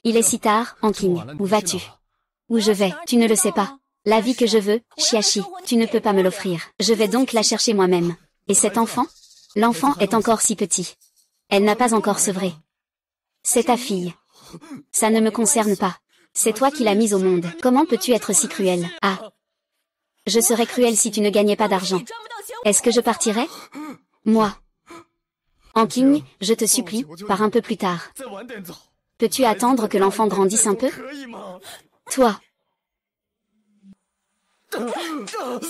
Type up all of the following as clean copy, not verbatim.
Il est si tard, Anking. Où vas-tu? Où je vais? Tu ne le sais pas. La vie que je veux, Chiachi, tu ne peux pas me l'offrir. Je vais donc la chercher moi-même. Et cet enfant? L'enfant est encore si petit. Elle n'a pas encore sevré. C'est ta fille. Ça ne me concerne pas. C'est toi qui l'as mise au monde. Comment peux-tu être si cruel? Ah. Je serais cruel si tu ne gagnais pas d'argent. Est-ce que je partirais? Moi. Anking, je te supplie, pars un peu plus tard. Peux-tu attendre que l'enfant grandisse un peu? Toi.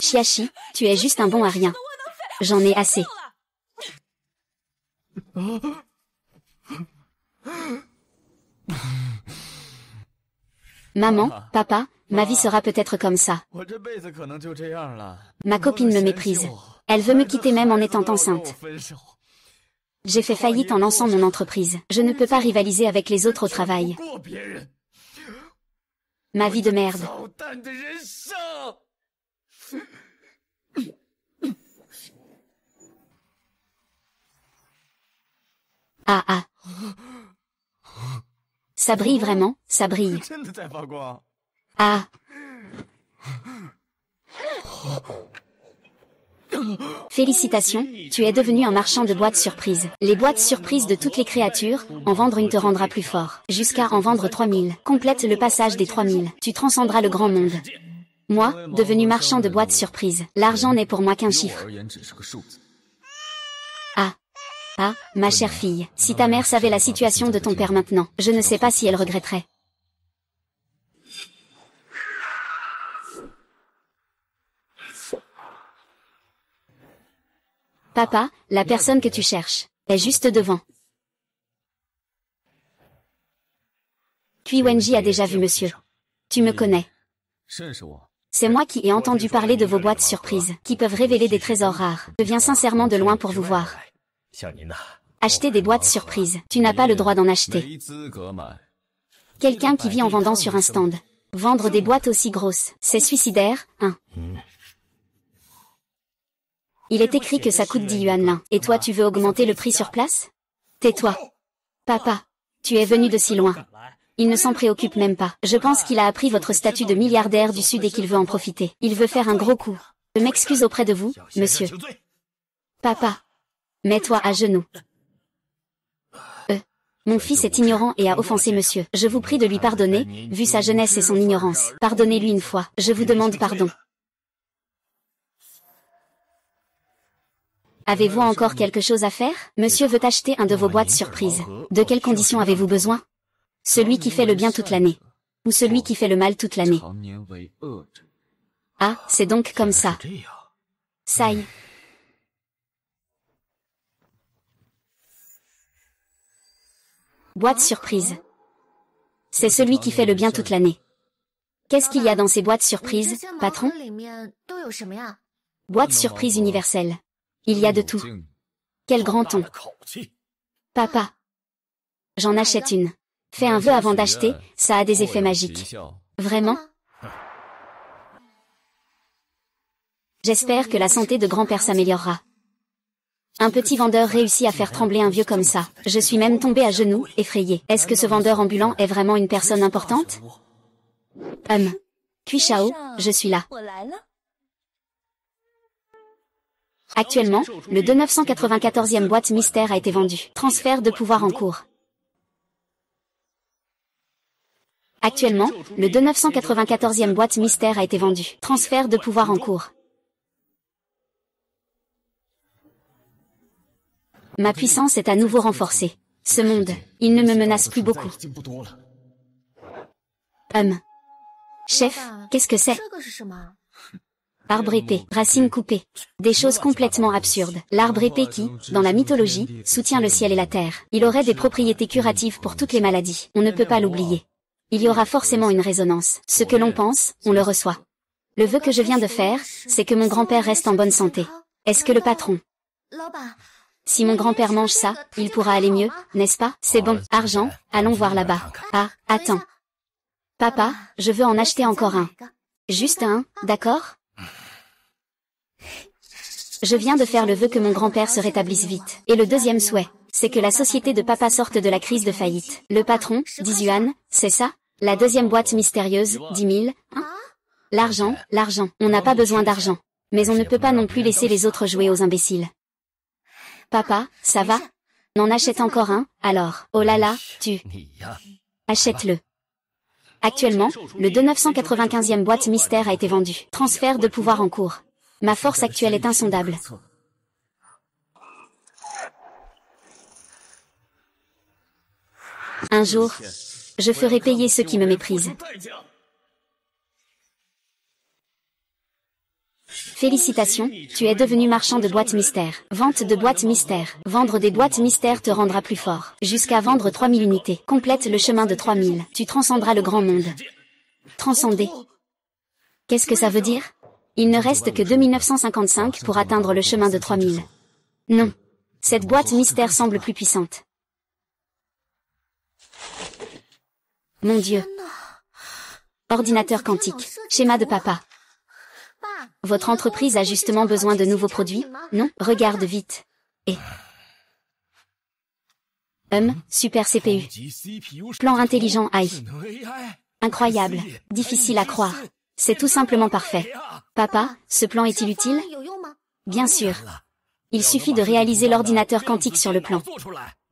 Chiachi, tu es juste un bon à rien. J'en ai assez. Maman, papa, ma vie sera peut-être comme ça. Ma copine me méprise. Elle veut me quitter même en étant enceinte. J'ai fait faillite en lançant mon entreprise. Je ne peux pas rivaliser avec les autres au travail. Ma vie de merde. Ah ah. Ça brille vraiment, ça brille. Ah. Félicitations, tu es devenu un marchand de boîtes surprises. Les boîtes surprises de toutes les créatures, en vendre une te rendra plus fort. Jusqu'à en vendre 3000. Complète le passage des 3000. Tu transcenderas le grand monde. Moi, devenu marchand de boîtes surprises, l'argent n'est pour moi qu'un chiffre. Ah. Ah, ma chère fille, si ta mère savait la situation de ton père maintenant, je ne sais pas si elle regretterait. Papa, la personne que tu cherches, est juste devant. Puis Wenji a déjà vu monsieur. Tu me connais. C'est moi qui ai entendu parler de vos boîtes surprises, qui peuvent révéler des trésors rares. Je viens sincèrement de loin pour vous voir. Acheter des boîtes surprises, tu n'as pas le droit d'en acheter. Quelqu'un qui vit en vendant sur un stand. Vendre des boîtes aussi grosses, c'est suicidaire, hein. Il est écrit que ça coûte 10 yuan l'un. Et toi tu veux augmenter le prix sur place? Tais-toi. Papa, tu es venu de si loin. Il ne s'en préoccupe même pas. Je pense qu'il a appris votre statut de milliardaire du Sud et qu'il veut en profiter. Il veut faire un gros coup. Je m'excuse auprès de vous, monsieur. Papa. Mets-toi à genoux. Mon fils est ignorant et a offensé monsieur. Je vous prie de lui pardonner, vu sa jeunesse et son ignorance. Pardonnez-lui une fois. Je vous demande pardon. Avez-vous encore quelque chose à faire? Monsieur veut acheter un de vos boîtes surprises. De quelles conditions avez-vous besoin? Celui qui fait le bien toute l'année. Ou celui qui fait le mal toute l'année. Ah, c'est donc comme ça. Ça y est. Boîte surprise. C'est celui qui fait le bien toute l'année. Qu'est-ce qu'il y a dans ces boîtes surprises, patron? Boîte surprise universelle. Il y a de tout. Quel grand ton. Papa. J'en achète une. Fais un vœu avant d'acheter, ça a des effets magiques. Vraiment? J'espère que la santé de grand-père s'améliorera. Un petit vendeur réussit à faire trembler un vieux comme ça. Je suis même tombé à genoux, effrayé. Est-ce que ce vendeur ambulant est vraiment une personne importante? Puis Shao, je suis là. Actuellement, le 2994e boîte mystère a été vendu. Transfert de pouvoir en cours. Actuellement, le 2994e boîte mystère a été vendu. Transfert de pouvoir en cours. Ma puissance est à nouveau renforcée. Ce monde, il ne me menace plus beaucoup. Chef, qu'est-ce que c'est? Arbre épais, racines coupées. Des choses complètement absurdes. L'arbre épais qui, dans la mythologie, soutient le ciel et la terre. Il aurait des propriétés curatives pour toutes les maladies. On ne peut pas l'oublier. Il y aura forcément une résonance. Ce que l'on pense, on le reçoit. Le vœu que je viens de faire, c'est que mon grand-père reste en bonne santé. Est-ce que le patron? Si mon grand-père mange ça, il pourra aller mieux, n'est-ce pas? C'est bon. Argent, allons voir là-bas. Ah, attends. Papa, je veux en acheter encore un. Juste un, d'accord? Je viens de faire le vœu que mon grand-père se rétablisse vite. Et le deuxième souhait. c'est que la société de papa sorte de la crise de faillite. Le patron, 10 yuan, c'est ça? La deuxième boîte mystérieuse, 10 000, hein? L'argent, l'argent. On n'a pas besoin d'argent. Mais on ne peut pas non plus laisser les autres jouer aux imbéciles. Papa, ça va? N'en achète encore un, alors. Oh là là, tu... Achète-le. Actuellement, le 2995e boîte mystère a été vendu. Transfert de pouvoir en cours. Ma force actuelle est insondable. Un jour, je ferai payer ceux qui me méprisent. Félicitations, tu es devenu marchand de boîtes mystères. Vente de boîtes mystères. Vendre des boîtes mystères te rendra plus fort. Jusqu'à vendre 3000 unités. Complète le chemin de 3000. Tu transcenderas le grand monde. Transcender. Qu'est-ce que ça veut dire? Il ne reste que 2955 pour atteindre le chemin de 3000. Non. Cette boîte mystère semble plus puissante. Mon Dieu. Ordinateur quantique. Schéma de papa. Votre entreprise a justement besoin de nouveaux produits, non? Regarde vite. Et... super CPU. Plan intelligent AI. Incroyable. Difficile à croire. C'est tout simplement parfait. Papa, ce plan est-il utile? Bien sûr. Il suffit de réaliser l'ordinateur quantique sur le plan.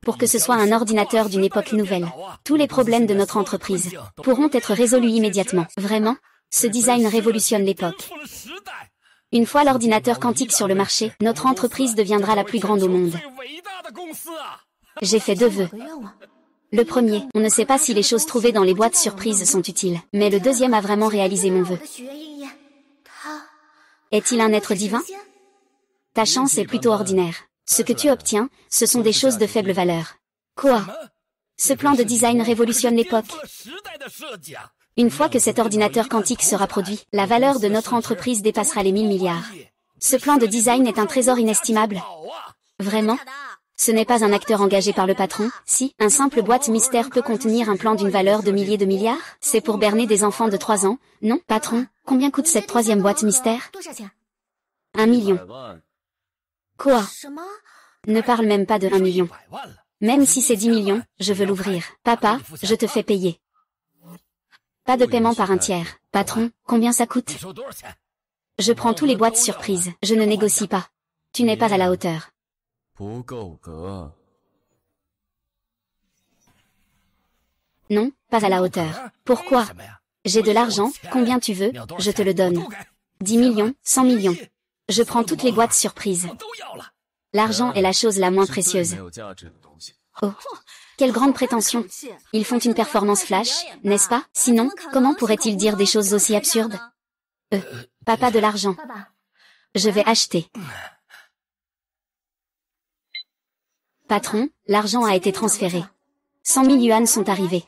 Pour que ce soit un ordinateur d'une époque nouvelle. Tous les problèmes de notre entreprise pourront être résolus immédiatement. Vraiment? Ce design révolutionne l'époque. Une fois l'ordinateur quantique sur le marché, notre entreprise deviendra la plus grande au monde. J'ai fait 2 vœux. Le premier, on ne sait pas si les choses trouvées dans les boîtes surprises sont utiles, mais le deuxième a vraiment réalisé mon vœu. Est-il un être divin? Ta chance est plutôt ordinaire. Ce que tu obtiens, ce sont des choses de faible valeur. Quoi? Ce plan de design révolutionne l'époque. Une fois que cet ordinateur quantique sera produit, la valeur de notre entreprise dépassera les 1000 milliards. Ce plan de design est un trésor inestimable. Vraiment? Ce n'est pas un acteur engagé par le patron, si, un simple boîte mystère peut contenir un plan d'une valeur de milliers de milliards? C'est pour berner des enfants de 3 ans, non? Patron, combien coûte cette 3e boîte mystère? 1 million. Quoi? Ne parle même pas de 1 million. Même si c'est 10 millions, je veux l'ouvrir. Papa, je te fais payer. Pas de paiement par un tiers. Patron, combien ça coûte? Je prends tous les boîtes surprises. Je ne négocie pas. Tu n'es pas à la hauteur. Non, pas à la hauteur. Pourquoi? J'ai de l'argent, combien tu veux, je te le donne. 10 millions, 100 millions. Je prends toutes les boîtes surprises. L'argent est la chose la moins précieuse. Oh, quelle grande prétention. Ils font une performance flash, n'est-ce pas? Sinon, comment pourraient-ils dire des choses aussi absurdes? Papa de l'argent. Je vais acheter. Patron, l'argent a été transféré. 100 000 yuan sont arrivés.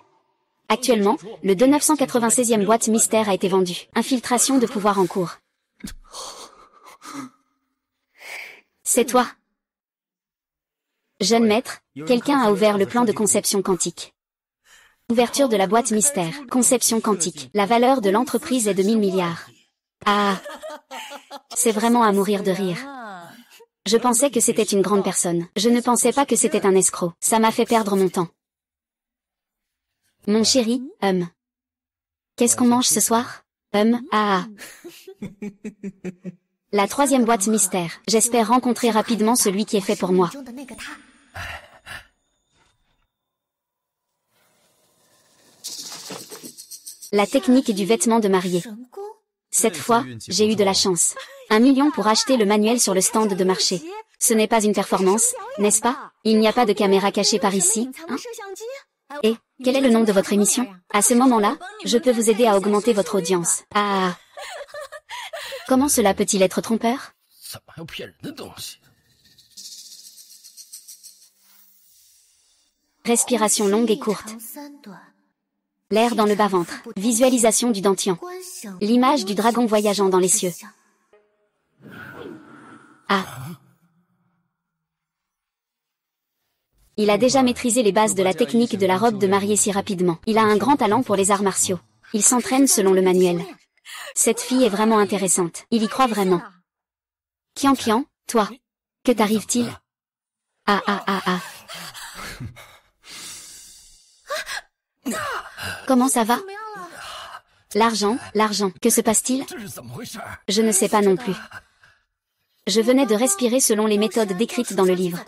Actuellement, le 2996e boîte mystère a été vendu. Infiltration de pouvoir en cours. C'est toi. Jeune maître, quelqu'un a ouvert le plan de conception quantique. Ouverture de la boîte mystère. Conception quantique. La valeur de l'entreprise est de 1000 milliards. Ah! C'est vraiment à mourir de rire. Je pensais que c'était une grande personne. Je ne pensais pas que c'était un escroc. Ça m'a fait perdre mon temps. Mon chéri, Qu'est-ce qu'on mange ce soir? La 3e boîte mystère. J'espère rencontrer rapidement celui qui est fait pour moi. La technique du vêtement de mariée. Cette fois, j'ai eu de la chance. 1 million pour acheter le manuel sur le stand de marché. Ce n'est pas une performance, n'est-ce pas? Il n'y a pas de caméra cachée par ici, hein? Et, quel est le nom de votre émission? À ce moment-là, je peux vous aider à augmenter votre audience. Ah! Comment cela peut-il être trompeur? Respiration longue et courte. L'air dans le bas-ventre. Visualisation du dantian. L'image du dragon voyageant dans les cieux. Ah. Il a déjà maîtrisé les bases de la technique de la robe de mariée si rapidement. Il a un grand talent pour les arts martiaux. Il s'entraîne selon le manuel. Cette fille est vraiment intéressante. Il y croit vraiment. Qian Qian, toi. Que t'arrive-t-il? Ah. Comment ça va? L'argent, l'argent, que se passe-t-il? Je ne sais pas non plus. Je venais de respirer selon les méthodes décrites dans le livre.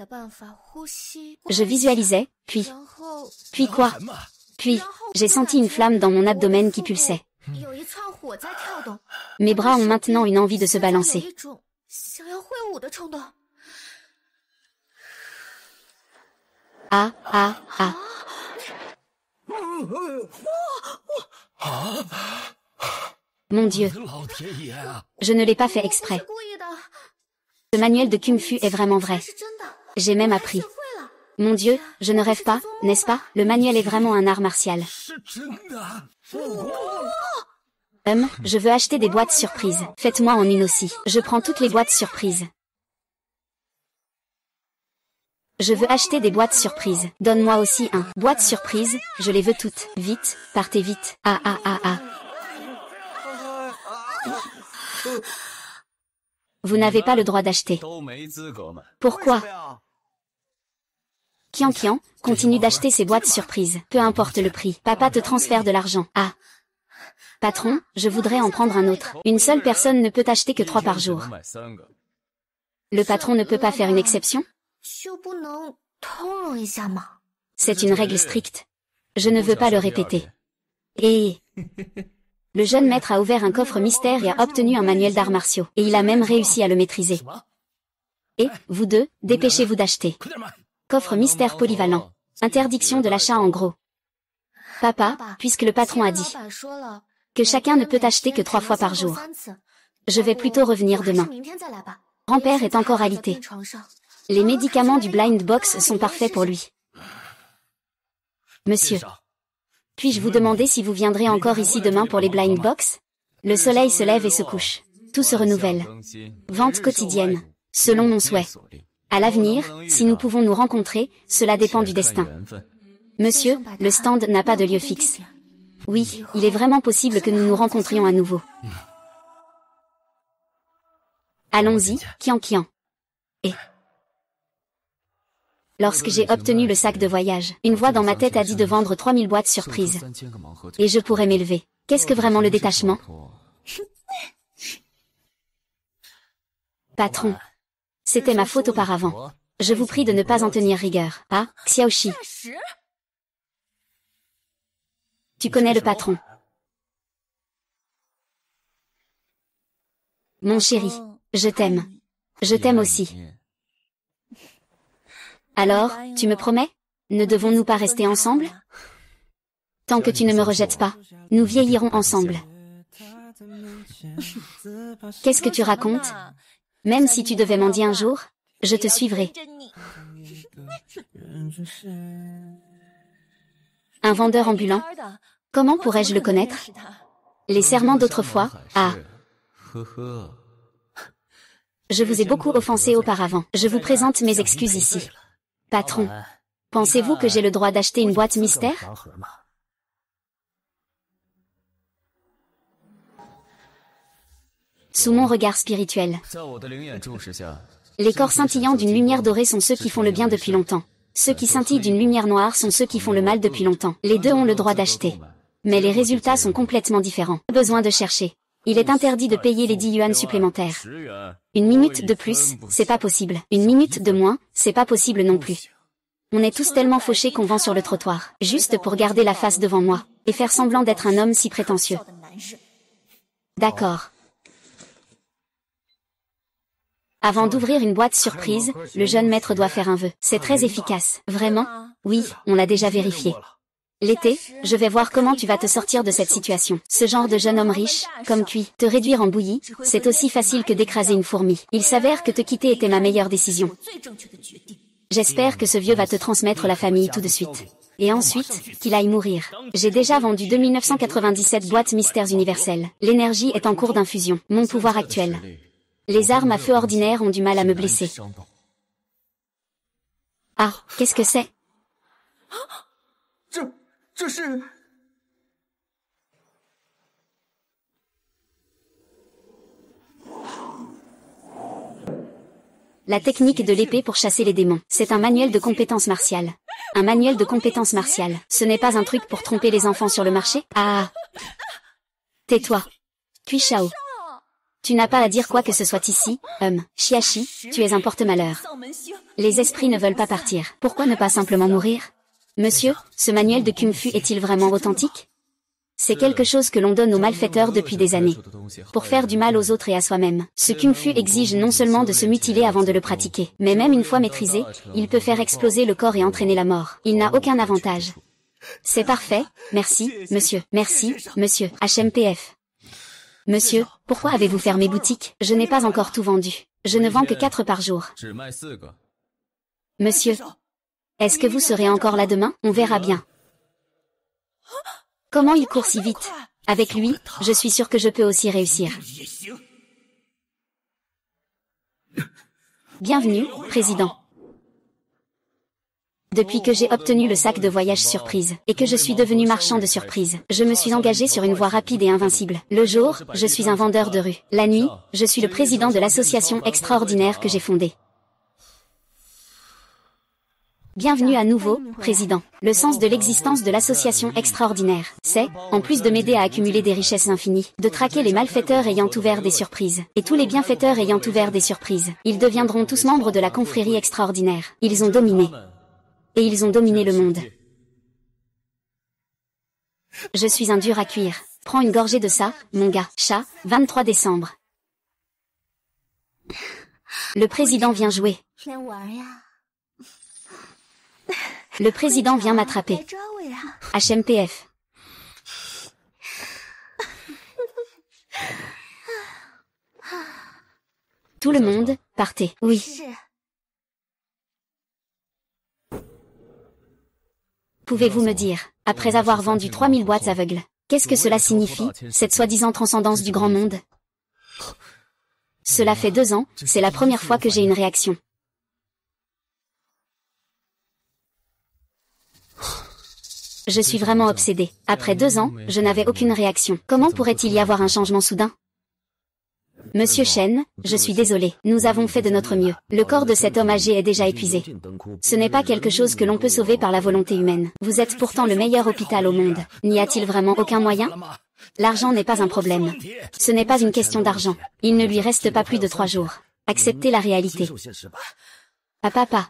Je visualisais, puis quoi? Puis, j'ai senti une flamme dans mon abdomen qui pulsait. Mes bras ont maintenant une envie de se balancer. Ah, ah, ah. Mon Dieu. Je ne l'ai pas fait exprès. Ce manuel de Kung Fu est vraiment vrai. J'ai même appris. Mon Dieu, je ne rêve pas, n'est-ce pas? Le manuel est vraiment un art martial. Je veux acheter des boîtes surprises. Faites-moi en une aussi. Je prends toutes les boîtes surprises. Je veux acheter des boîtes surprises. Donne-moi aussi un. Boîte surprise, je les veux toutes. Vite, partez vite. Ah ah ah ah. Vous n'avez pas le droit d'acheter. Pourquoi? Qian, continue d'acheter ces boîtes surprises. Peu importe le prix. Papa te transfère de l'argent. Ah. Patron, je voudrais en prendre un autre. Une seule personne ne peut acheter que 3 par jour. Le patron ne peut pas faire une exception? C'est une règle stricte. Je ne veux pas le répéter. Et... Le jeune maître a ouvert un coffre mystère et a obtenu un manuel d'arts martiaux. Et il a même réussi à le maîtriser. Et, vous deux, dépêchez-vous d'acheter. Coffre mystère polyvalent. Interdiction de l'achat en gros. Papa, puisque le patron a dit que chacun ne peut acheter que 3 fois par jour. Je vais plutôt revenir demain. Grand-père est encore alité. Les médicaments du blind box sont parfaits pour lui. Monsieur, puis-je vous demander si vous viendrez encore ici demain pour les blind box? Le soleil se lève et se couche. Tout se renouvelle. Vente quotidienne. Selon mon souhait. À l'avenir, si nous pouvons nous rencontrer, cela dépend du destin. Monsieur, le stand n'a pas de lieu fixe. Oui, il est vraiment possible que nous nous rencontrions à nouveau. Allons-y, Qian. Et... Lorsque j'ai obtenu le sac de voyage, une voix dans ma tête a dit de vendre 3000 boîtes surprises. Et je pourrais m'élever. Qu'est-ce que vraiment le détachement? Patron. C'était ma faute auparavant. Je vous prie de ne pas en tenir rigueur. Ah, Xiaoxi. Tu connais le patron. Mon chéri, je t'aime. Je t'aime aussi. Alors, tu me promets? Ne devons-nous pas rester ensemble? Tant que tu ne me rejettes pas, nous vieillirons ensemble. Qu'est-ce que tu racontes? Même si tu devais mendier un jour, je te suivrai. Un vendeur ambulant? Comment pourrais-je le connaître? Les serments d'autrefois? Ah. Je vous ai beaucoup offensé auparavant. Je vous présente mes excuses ici. Patron, pensez-vous que j'ai le droit d'acheter une boîte mystère? Sous mon regard spirituel. Les corps scintillants d'une lumière dorée sont ceux qui font le bien depuis longtemps. Ceux qui scintillent d'une lumière noire sont ceux qui font le mal depuis longtemps. Les deux ont le droit d'acheter. Mais les résultats sont complètement différents. Pas besoin de chercher. Il est interdit de payer les 10 yuans supplémentaires. Une minute de plus, c'est pas possible. Une minute de moins, c'est pas possible non plus. On est tous tellement fauchés qu'on vend sur le trottoir, juste pour garder la face devant moi, et faire semblant d'être un homme si prétentieux. D'accord. Avant d'ouvrir une boîte surprise, le jeune maître doit faire un vœu. C'est très efficace. Vraiment? Oui, on l'a déjà vérifié. L'été, je vais voir comment tu vas te sortir de cette situation. Ce genre de jeune homme riche, comme cuit, te réduire en bouillie, c'est aussi facile que d'écraser une fourmi. Il s'avère que te quitter était ma meilleure décision. J'espère que ce vieux va te transmettre la famille tout de suite. Et ensuite, qu'il aille mourir. J'ai déjà vendu 2997 boîtes mystères universelles. L'énergie est en cours d'infusion. Mon pouvoir actuel. Les armes à feu ordinaires ont du mal à me blesser. Ah, qu'est-ce que c'est? La technique de l'épée pour chasser les démons. C'est un manuel de compétences martiales. Un manuel de compétences martiales. Ce n'est pas un truc pour tromper les enfants sur le marché? Ah. Tais-toi. Puis Shao. Tu n'as pas à dire quoi que ce soit ici, Xiaxi, tu es un porte-malheur. Les esprits ne veulent pas partir. Pourquoi ne pas simplement mourir? Monsieur, ce manuel de Kung Fu est-il vraiment authentique? C'est quelque chose que l'on donne aux malfaiteurs depuis des années. Pour faire du mal aux autres et à soi-même. Ce Kung Fu exige non seulement de se mutiler avant de le pratiquer, mais même une fois maîtrisé, il peut faire exploser le corps et entraîner la mort. Il n'a aucun avantage. C'est parfait, merci, monsieur. Merci, monsieur. HMPF. Monsieur, pourquoi avez-vous fermé boutique? Je n'ai pas encore tout vendu. Je ne vends que 4 par jour. Monsieur, est-ce que vous serez encore là demain? On verra bien. Comment il court si vite? Avec lui, je suis sûr que je peux aussi réussir. Bienvenue, président. Depuis que j'ai obtenu le sac de voyage surprise, et que je suis devenu marchand de surprises, je me suis engagé sur une voie rapide et invincible. Le jour, je suis un vendeur de rue. La nuit, je suis le président de l'association extraordinaire que j'ai fondée. Bienvenue à nouveau, président. Le sens de l'existence de l'association extraordinaire, c'est, en plus de m'aider à accumuler des richesses infinies, de traquer les malfaiteurs ayant ouvert des surprises, et tous les bienfaiteurs ayant ouvert des surprises. Ils deviendront tous membres de la confrérie extraordinaire. Ils ont dominé. Et ils ont dominé le monde. Je suis un dur à cuire. Prends une gorgée de ça, mon gars. Chat, 23 décembre. Le président vient jouer. Le président vient m'attraper. HMPF. Tout le monde, partez. Oui. Pouvez-vous me dire, après avoir vendu 3000 boîtes aveugles, qu'est-ce que cela signifie, cette soi-disant transcendance du grand monde? Cela fait 2 ans, c'est la première fois que j'ai une réaction. Je suis vraiment obsédée. Après 2 ans, je n'avais aucune réaction. Comment pourrait-il y avoir un changement soudain? Monsieur Shen, je suis désolé. Nous avons fait de notre mieux. Le corps de cet homme âgé est déjà épuisé. Ce n'est pas quelque chose que l'on peut sauver par la volonté humaine. Vous êtes pourtant le meilleur hôpital au monde. N'y a-t-il vraiment aucun moyen? L'argent n'est pas un problème. Ce n'est pas une question d'argent. Il ne lui reste pas plus de 3 jours. Acceptez la réalité. Papa.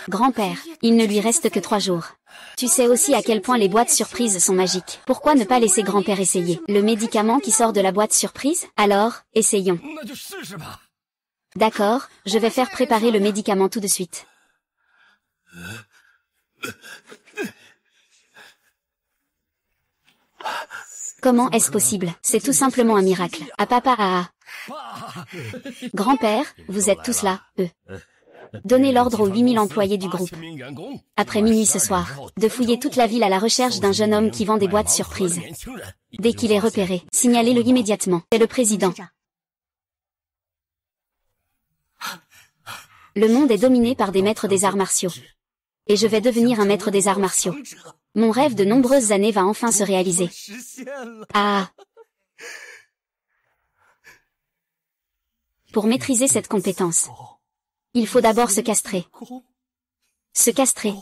Grand-père, il ne lui reste que 3 jours. Tu sais aussi à quel point les boîtes surprises sont magiques. Pourquoi ne pas laisser grand-père essayer? Le médicament qui sort de la boîte surprise? Alors, essayons. D'accord, je vais faire préparer le médicament tout de suite. Comment est-ce possible? C'est tout simplement un miracle. Grand-père, vous êtes tous là, Donnez l'ordre aux 8000 employés du groupe. Après minuit ce soir, de fouiller toute la ville à la recherche d'un jeune homme qui vend des boîtes surprises. Dès qu'il est repéré, signalez-le immédiatement. C'est le président. Le monde est dominé par des maîtres des arts martiaux. Et je vais devenir un maître des arts martiaux. Mon rêve de nombreuses années va enfin se réaliser. Pour maîtriser cette compétence, il faut d'abord se castrer. Se castrer.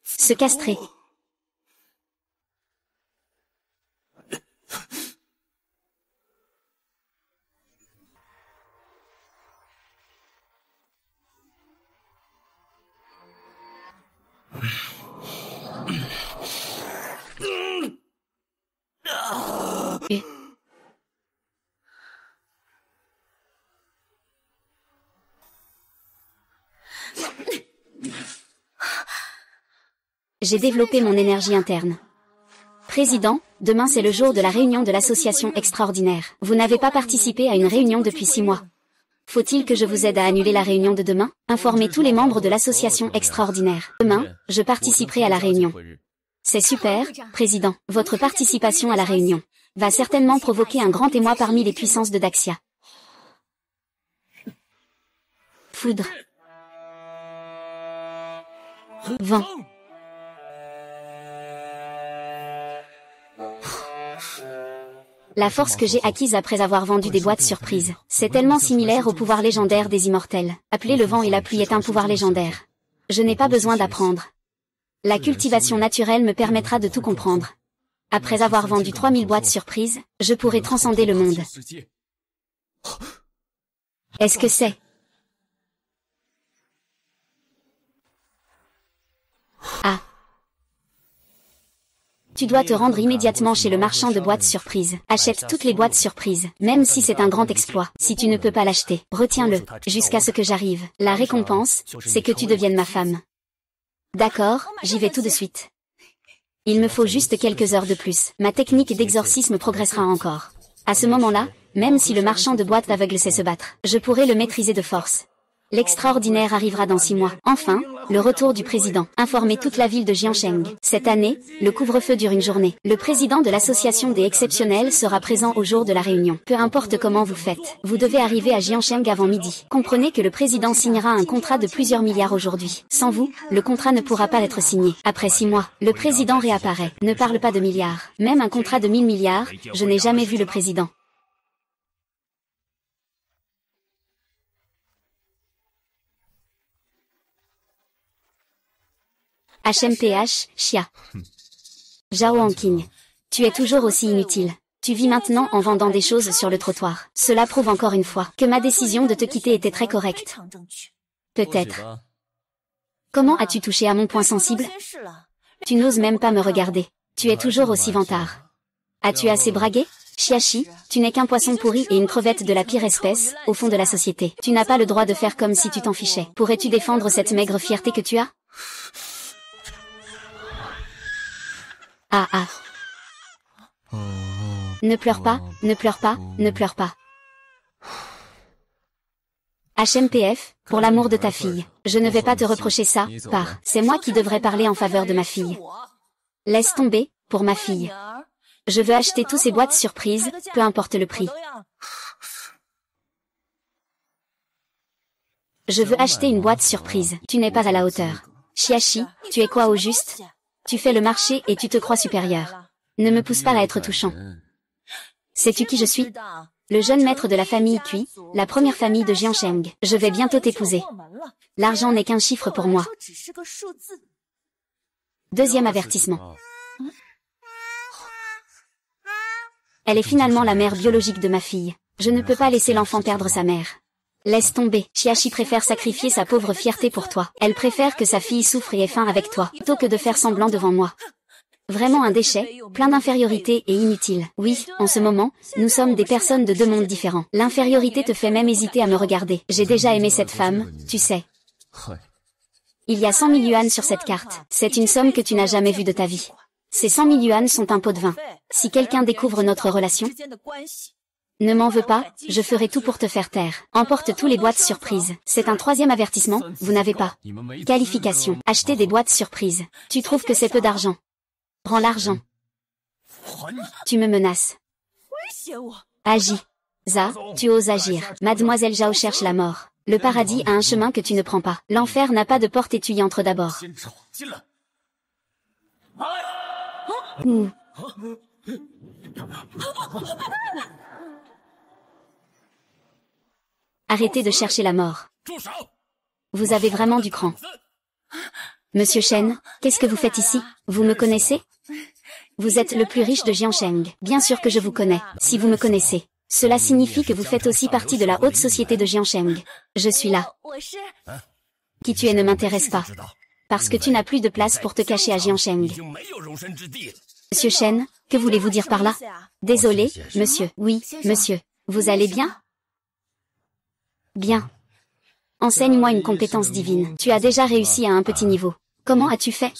Se castrer. J'ai développé mon énergie interne. Président, demain c'est le jour de la réunion de l'association extraordinaire. Vous n'avez pas participé à une réunion depuis 6 mois. Faut-il que je vous aide à annuler la réunion de demain? Informez tous les membres de l'association extraordinaire. Demain, je participerai à la réunion. C'est super, Président. Votre participation à la réunion va certainement provoquer un grand émoi parmi les puissances de Daxia. Foudre. Vent. La force que j'ai acquise après avoir vendu des boîtes surprises. C'est tellement similaire au pouvoir légendaire des immortels. Appeler le vent et la pluie est un pouvoir légendaire. Je n'ai pas besoin d'apprendre. La cultivation naturelle me permettra de tout comprendre. Après avoir vendu 3000 boîtes surprises, je pourrai transcender le monde. Est-ce que c'est? Ah. Tu dois te rendre immédiatement chez le marchand de boîtes surprises. Achète toutes les boîtes surprises, même si c'est un grand exploit. Si tu ne peux pas l'acheter, retiens-le, jusqu'à ce que j'arrive. La récompense, c'est que tu deviennes ma femme. D'accord, j'y vais tout de suite. Il me faut juste quelques heures de plus. Ma technique d'exorcisme progressera encore. À ce moment-là, même si le marchand de boîtes aveugle sait se battre, je pourrai le maîtriser de force. L'extraordinaire arrivera dans 6 mois. Enfin, le retour du président. Informer toute la ville de Jiancheng. Cette année, le couvre-feu dure une journée. Le président de l'association des exceptionnels sera présent au jour de la réunion. Peu importe comment vous faites, vous devez arriver à Jiancheng avant midi. Comprenez que le président signera un contrat de plusieurs milliards aujourd'hui. Sans vous, le contrat ne pourra pas être signé. Après 6 mois, le président réapparaît. Ne parle pas de milliards. Même un contrat de 1000 milliards, je n'ai jamais vu le président. HMPH, Chia. Zhao Hanqing. Tu es toujours aussi inutile. Tu vis maintenant en vendant des choses sur le trottoir. Cela prouve encore une fois que ma décision de te quitter était très correcte. Peut-être. Comment as-tu touché à mon point sensible? Tu n'oses même pas me regarder. Tu es toujours aussi vantard. As-tu assez bragué? Xiaxi, tu n'es qu'un poisson pourri et une crevette de la pire espèce, au fond de la société. Tu n'as pas le droit de faire comme si tu t'en fichais. Pourrais-tu défendre cette maigre fierté que tu as? Ah ah. Ne pleure pas, ne pleure pas, ne pleure pas. HMPF, pour l'amour de ta fille, je ne vais pas te reprocher ça, c'est moi qui devrais parler en faveur de ma fille. Laisse tomber, pour ma fille. Je veux acheter tous ces boîtes surprises, peu importe le prix. Je veux acheter une boîte surprise. Tu n'es pas à la hauteur. Xiaxi, tu es quoi au juste? Tu fais le marché et tu te crois supérieur. Ne me pousse pas à être touchant. Sais-tu qui je suis? Le jeune maître de la famille Cui, la première famille de Jiancheng. Je vais bientôt t'épouser. L'argent n'est qu'un chiffre pour moi. Deuxième avertissement. Elle est finalement la mère biologique de ma fille. Je ne peux pas laisser l'enfant perdre sa mère. Laisse tomber. Xiaxi préfère sacrifier sa pauvre fierté pour toi. Elle préfère que sa fille souffre et ait faim avec toi, plutôt que de faire semblant devant moi. Vraiment un déchet, plein d'infériorité et inutile. Oui, en ce moment, nous sommes des personnes de deux mondes différents. L'infériorité te fait même hésiter à me regarder. J'ai déjà aimé cette femme, tu sais. Il y a 100 000 yuans sur cette carte. C'est une somme que tu n'as jamais vue de ta vie. Ces 100 000 yuans sont un pot de vin. Si quelqu'un découvre notre relation, ne m'en veux pas, je ferai tout pour te faire taire. Emporte tous les boîtes surprises. C'est un troisième avertissement, vous n'avez pas. Qualification. Acheter des boîtes surprises. Tu trouves que c'est peu d'argent? Prends l'argent. Tu me menaces. Agis. Za, tu oses agir. Mademoiselle Zhao cherche la mort. Le paradis a un chemin que tu ne prends pas. L'enfer n'a pas de porte et tu y entres d'abord. Ouh. Arrêtez de chercher la mort. Vous avez vraiment du cran. Monsieur Shen, qu'est-ce que vous faites ici? Vous me connaissez? Vous êtes le plus riche de Jiancheng. Bien sûr que je vous connais. Si vous me connaissez, cela signifie que vous faites aussi partie de la haute société de Jiancheng. Je suis là. Qui tu es ne m'intéresse pas. Parce que tu n'as plus de place pour te cacher à Jiancheng. Monsieur Shen, que voulez-vous dire par là? Désolé, monsieur. Oui, monsieur. Vous allez bien? Bien. Enseigne-moi une compétence divine. Tu as déjà réussi à un petit niveau. Comment as-tu fait?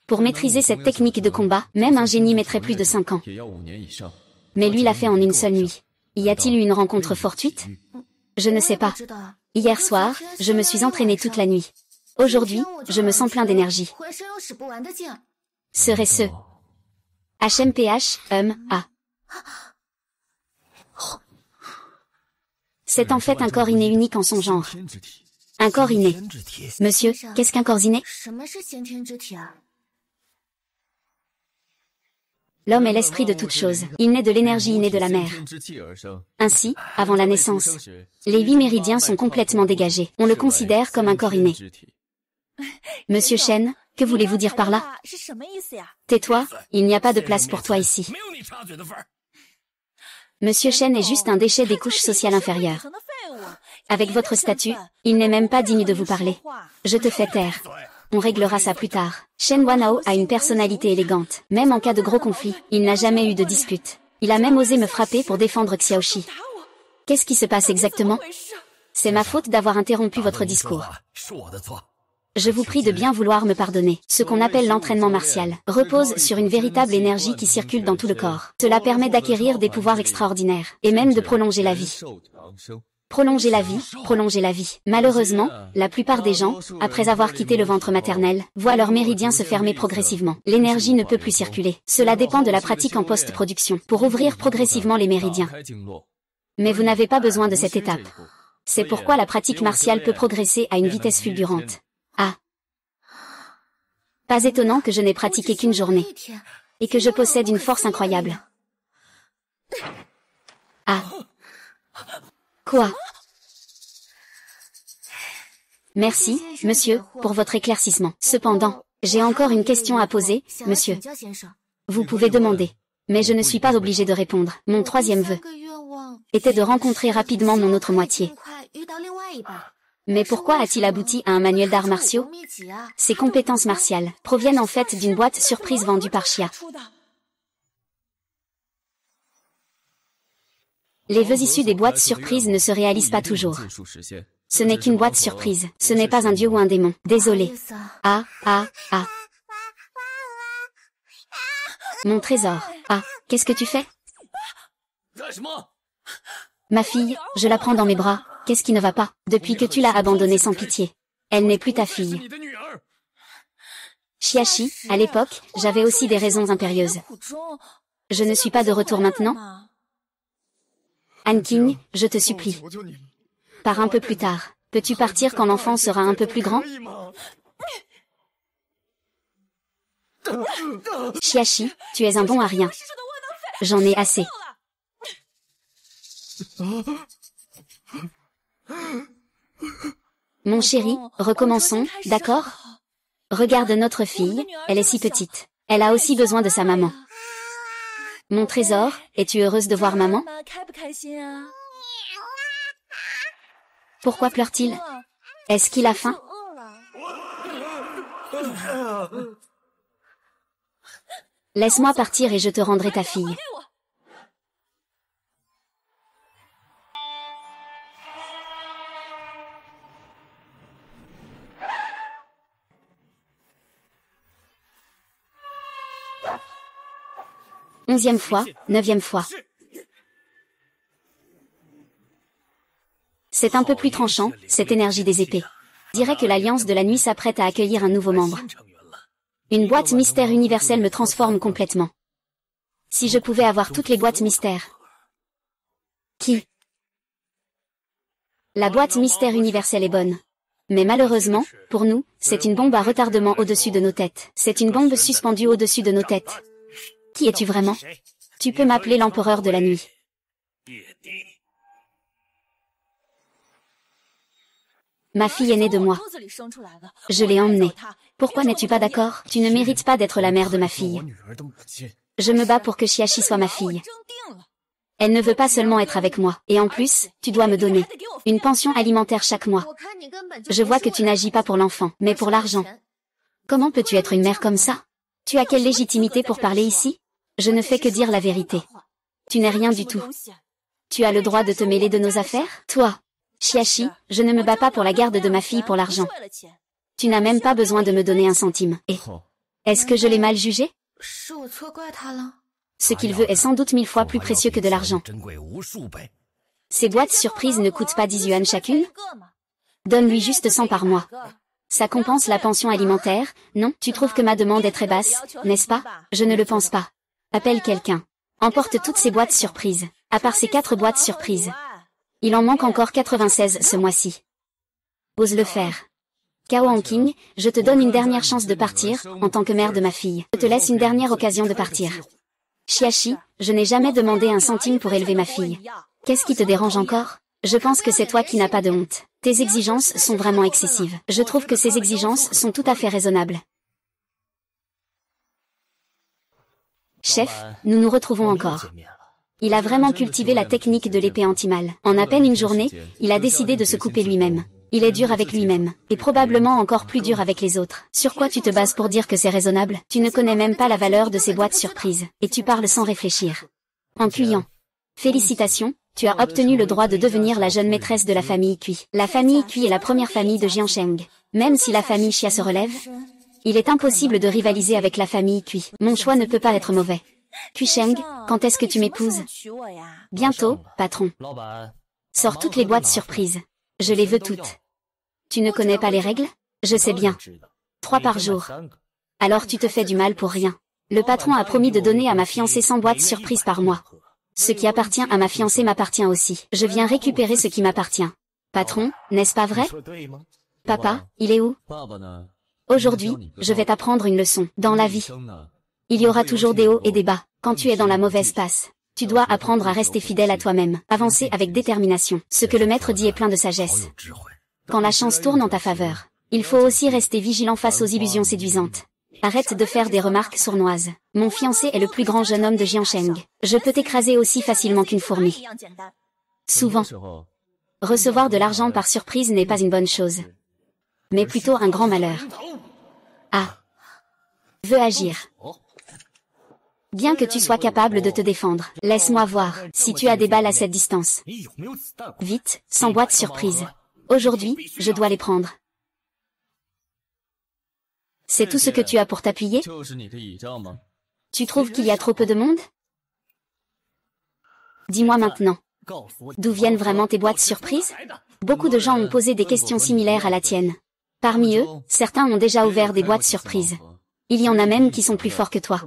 Pour maîtriser cette technique de combat, même un génie mettrait plus de 5 ans. Mais lui l'a fait en une seule nuit. Y a-t-il eu une rencontre fortuite? Je ne sais pas. Hier soir, je me suis entraîné toute la nuit. Aujourd'hui, je me sens plein d'énergie. Serait-ce HMPH, A. C'est en fait un corps inné unique en son genre. Un corps inné. Monsieur, qu'est-ce qu'un corps inné? L'homme est l'esprit de toute chose. Il naît de l'énergie innée de la mère. Ainsi, avant la naissance, les 8 méridiens sont complètement dégagés. On le considère comme un corps inné. Monsieur Shen, que voulez-vous dire par là? Tais-toi, il n'y a pas de place pour toi ici. Monsieur Shen est juste un déchet des couches sociales inférieures. Avec votre statut, il n'est même pas digne de vous parler. Je te fais taire. On réglera ça plus tard. Shen Wanao a une personnalité élégante. Même en cas de gros conflit, il n'a jamais eu de dispute. Il a même osé me frapper pour défendre Xiaoxi. Qu'est-ce qui se passe exactement? C'est ma faute d'avoir interrompu votre discours. Je vous prie de bien vouloir me pardonner. Ce qu'on appelle l'entraînement martial repose sur une véritable énergie qui circule dans tout le corps. Cela permet d'acquérir des pouvoirs extraordinaires, et même de prolonger la vie. Prolonger la vie, prolonger la vie. Malheureusement, la plupart des gens, après avoir quitté le ventre maternel, voient leurs méridiens se fermer progressivement. L'énergie ne peut plus circuler. Cela dépend de la pratique en post-production, pour ouvrir progressivement les méridiens. Mais vous n'avez pas besoin de cette étape. C'est pourquoi la pratique martiale peut progresser à une vitesse fulgurante. Ah. Pas étonnant que je n'ai pratiqué qu'une journée. Et que je possède une force incroyable. Ah. Quoi? Merci, monsieur, pour votre éclaircissement. Cependant, j'ai encore une question à poser, monsieur. Vous pouvez demander. Mais je ne suis pas obligé de répondre. Mon troisième vœu était de rencontrer rapidement mon autre moitié. Mais pourquoi a-t-il abouti à un manuel d'arts martiaux? Ses compétences martiales proviennent en fait d'une boîte surprise vendue par Xia. Les vœux issus des boîtes surprises ne se réalisent pas toujours. Ce n'est qu'une boîte surprise. Ce n'est pas un dieu ou un démon. Désolé. Ah. Mon trésor. Ah, qu'est-ce que tu fais? Ma fille, je la prends dans mes bras. Qu'est-ce qui ne va pas? Depuis que tu l'as abandonnée sans pitié. Elle n'est plus ta fille. Xiaxi, à l'époque, j'avais aussi des raisons impérieuses. Je ne suis pas de retour maintenant. Han King, je te supplie. Pars un peu plus tard. Peux-tu partir quand l'enfant sera un peu plus grand? Xiaxi, tu es un bon à rien. J'en ai assez. Mon chéri, recommençons, d'accord? Regarde notre fille, elle est si petite. Elle a aussi besoin de sa maman. Mon trésor, es-tu heureuse de voir maman? Pourquoi pleure-t-il? Est-ce qu'il a faim? Laisse-moi partir et je te rendrai ta fille. Onzième fois, 9e fois. C'est un peu plus tranchant, cette énergie des épées. Dirait que l'Alliance de la Nuit s'apprête à accueillir un nouveau membre. Une boîte mystère universelle me transforme complètement. Si je pouvais avoir toutes les boîtes mystères. Qui? La boîte mystère universelle est bonne. Mais malheureusement, pour nous, c'est une bombe à retardement au-dessus de nos têtes. C'est une bombe suspendue au-dessus de nos têtes. Qui es-tu vraiment? Tu peux m'appeler l'empereur de la nuit. Ma fille est née de moi. Je l'ai emmenée. Pourquoi n'es-tu pas d'accord? Tu ne mérites pas d'être la mère de ma fille. Je me bats pour que Xiaxi soit ma fille. Elle ne veut pas seulement être avec moi. Et en plus, tu dois me donner une pension alimentaire chaque mois. Je vois que tu n'agis pas pour l'enfant, mais pour l'argent. Comment peux-tu être une mère comme ça? Tu as quelle légitimité pour parler ici? Je ne fais que dire la vérité. Tu n'es rien du tout. Tu as le droit de te mêler de nos affaires? Toi, Xiaxi, je ne me bats pas pour la garde de ma fille pour l'argent. Tu n'as même pas besoin de me donner un centime. Et est-ce que je l'ai mal jugé? Ce qu'il veut est sans doute 1000 fois plus précieux que de l'argent. Ces boîtes surprises ne coûtent pas 10 yuan chacune? Donne-lui juste 100 par mois. Ça compense la pension alimentaire, non? Tu trouves que ma demande est très basse, n'est-ce pas? Je ne le pense pas. Appelle quelqu'un. Emporte toutes ces boîtes surprises. À part ces 4 boîtes surprises. Il en manque encore 96 ce mois-ci. Ose le faire. Cao Hanking, je te donne une dernière chance de partir, en tant que mère de ma fille. Je te laisse une dernière occasion de partir. Chiachi, je n'ai jamais demandé un centime pour élever ma fille. Qu'est-ce qui te dérange encore? Je pense que c'est toi qui n'as pas de honte. Tes exigences sont vraiment excessives. Je trouve que ces exigences sont tout à fait raisonnables. Chef, nous nous retrouvons encore. Il a vraiment cultivé la technique de l'épée anti-mal. En à peine une journée, il a décidé de se couper lui-même. Il est dur avec lui-même, et probablement encore plus dur avec les autres. Sur quoi tu te bases pour dire que c'est raisonnable? Tu ne connais même pas la valeur de ces boîtes surprises, et tu parles sans réfléchir. Encuyant. Félicitations, tu as obtenu le droit de devenir la jeune maîtresse de la famille Cui. La famille Cui est la première famille de Jiansheng. Même si la famille Xia se relève, il est impossible de rivaliser avec la famille Cui. Mon choix ne peut pas être mauvais. Cuisheng, quand est-ce que tu m'épouses? Bientôt, patron. Sors toutes les boîtes surprises. Je les veux toutes. Tu ne connais pas les règles? Je sais bien. 3 par jour. Alors tu te fais du mal pour rien. Le patron a promis de donner à ma fiancée 100 boîtes surprises par mois. Ce qui appartient à ma fiancée m'appartient aussi. Je viens récupérer ce qui m'appartient. Patron, n'est-ce pas vrai? Papa, il est où? Aujourd'hui, je vais t'apprendre une leçon. Dans la vie, il y aura toujours des hauts et des bas. Quand tu es dans la mauvaise passe, tu dois apprendre à rester fidèle à toi-même, avancer avec détermination. Ce que le maître dit est plein de sagesse. Quand la chance tourne en ta faveur, il faut aussi rester vigilant face aux illusions séduisantes. Arrête de faire des remarques sournoises. Mon fiancé est le plus grand jeune homme de Jiansheng. Je peux t'écraser aussi facilement qu'une fourmi. Souvent, recevoir de l'argent par surprise n'est pas une bonne chose, mais plutôt un grand malheur. Ah, veux agir. Bien que tu sois capable de te défendre, laisse-moi voir si tu as des balles à cette distance. Vite, 100 boîtes surprises. Aujourd'hui, je dois les prendre. C'est tout ce que tu as pour t'appuyer? Tu trouves qu'il y a trop peu de monde? Dis-moi maintenant. D'où viennent vraiment tes boîtes surprises? Beaucoup de gens ont posé des questions similaires à la tienne. Parmi eux, certains ont déjà ouvert des boîtes surprises. Il y en a même qui sont plus forts que toi.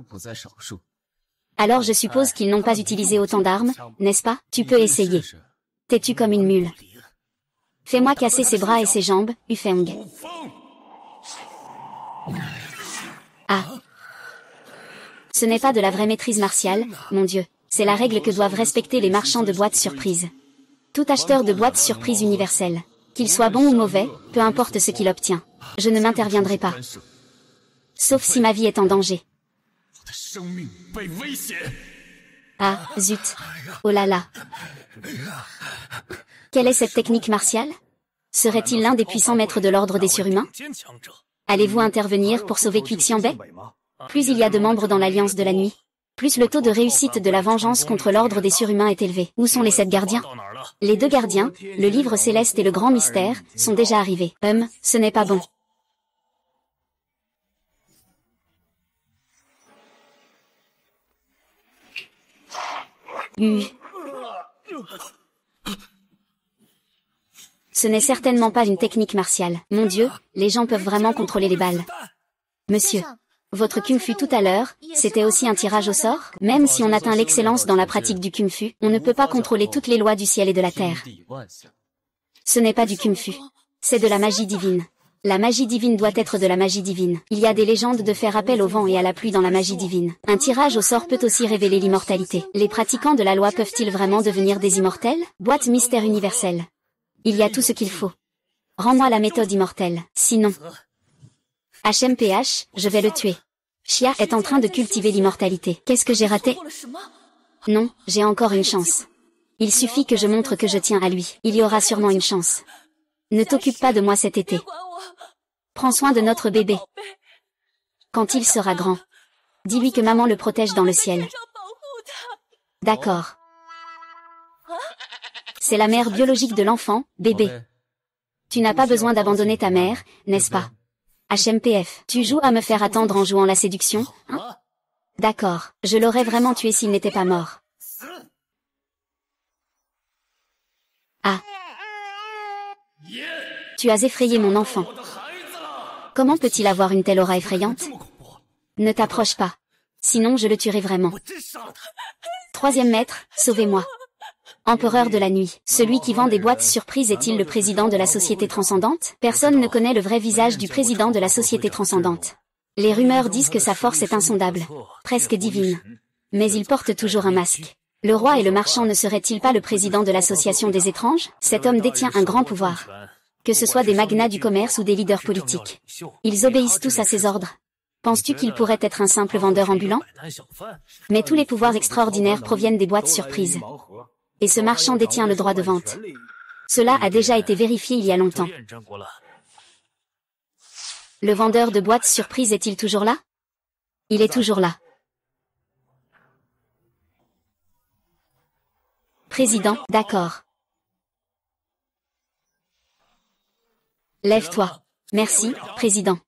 Alors je suppose qu'ils n'ont pas utilisé autant d'armes, n'est-ce pas? Tu peux essayer. T'es-tu comme une mule? Fais-moi casser ses bras et ses jambes, Ufeng. Ah. Ce n'est pas de la vraie maîtrise martiale, mon Dieu. C'est la règle que doivent respecter les marchands de boîtes surprises. Tout acheteur de boîtes surprises universelles, qu'il soit bon ou mauvais, peu importe ce qu'il obtient. Je ne m'interviendrai pas. Sauf si ma vie est en danger. Ah, zut. Oh là là. Quelle est cette technique martiale? Serait-il l'un des puissants maîtres de l'ordre des surhumains? Allez-vous intervenir pour sauver Quixianbei? Plus il y a de membres dans l'Alliance de la Nuit, plus le taux de réussite de la vengeance contre l'ordre des surhumains est élevé. Où sont les 7 gardiens? Les 2 gardiens, le livre céleste et le grand mystère, sont déjà arrivés. Ce n'est pas bon. Ce n'est certainement pas une technique martiale. Mon Dieu, les gens peuvent vraiment contrôler les balles. Monsieur, votre kung-fu tout à l'heure, c'était aussi un tirage au sort? Même si on atteint l'excellence dans la pratique du kung-fu, on ne peut pas contrôler toutes les lois du ciel et de la terre. Ce n'est pas du kung-fu. C'est de la magie divine. La magie divine doit être de la magie divine. Il y a des légendes de faire appel au vent et à la pluie dans la magie divine. Un tirage au sort peut aussi révéler l'immortalité. Les pratiquants de la loi peuvent-ils vraiment devenir des immortels? Boîte mystère universelle. Il y a tout ce qu'il faut. Rends-moi la méthode immortelle. Sinon... HMPH, je vais le tuer. Xia est en train de cultiver l'immortalité. Qu'est-ce que j'ai raté? Non, j'ai encore une chance. Il suffit que je montre que je tiens à lui. Il y aura sûrement une chance. Ne t'occupe pas de moi cet été. Prends soin de notre bébé. Quand il sera grand, dis-lui que maman le protège dans le ciel. D'accord. C'est la mère biologique de l'enfant, bébé. Tu n'as pas besoin d'abandonner ta mère, n'est-ce pas? HMPF, tu joues à me faire attendre en jouant la séduction, hein? D'accord, je l'aurais vraiment tué s'il n'était pas mort. Ah. Tu as effrayé mon enfant. Comment peut-il avoir une telle aura effrayante? Ne t'approche pas. Sinon je le tuerai vraiment. 3e maître, sauvez-moi. Empereur de la nuit, celui qui vend des boîtes surprises est-il le président de la société transcendante? Personne ne connaît le vrai visage du président de la société transcendante. Les rumeurs disent que sa force est insondable, presque divine. Mais il porte toujours un masque. Le roi et le marchand ne seraient-ils pas le président de l'association des étranges? Cet homme détient un grand pouvoir. Que ce soit des magnats du commerce ou des leaders politiques. Ils obéissent tous à ses ordres. Penses-tu qu'il pourrait être un simple vendeur ambulant? Mais tous les pouvoirs extraordinaires proviennent des boîtes surprises. Et ce marchand détient le droit de vente. Cela a déjà été vérifié il y a longtemps. Le vendeur de boîtes surprises est-il toujours là? Il est toujours là. Président, d'accord. Lève-toi. Merci, président.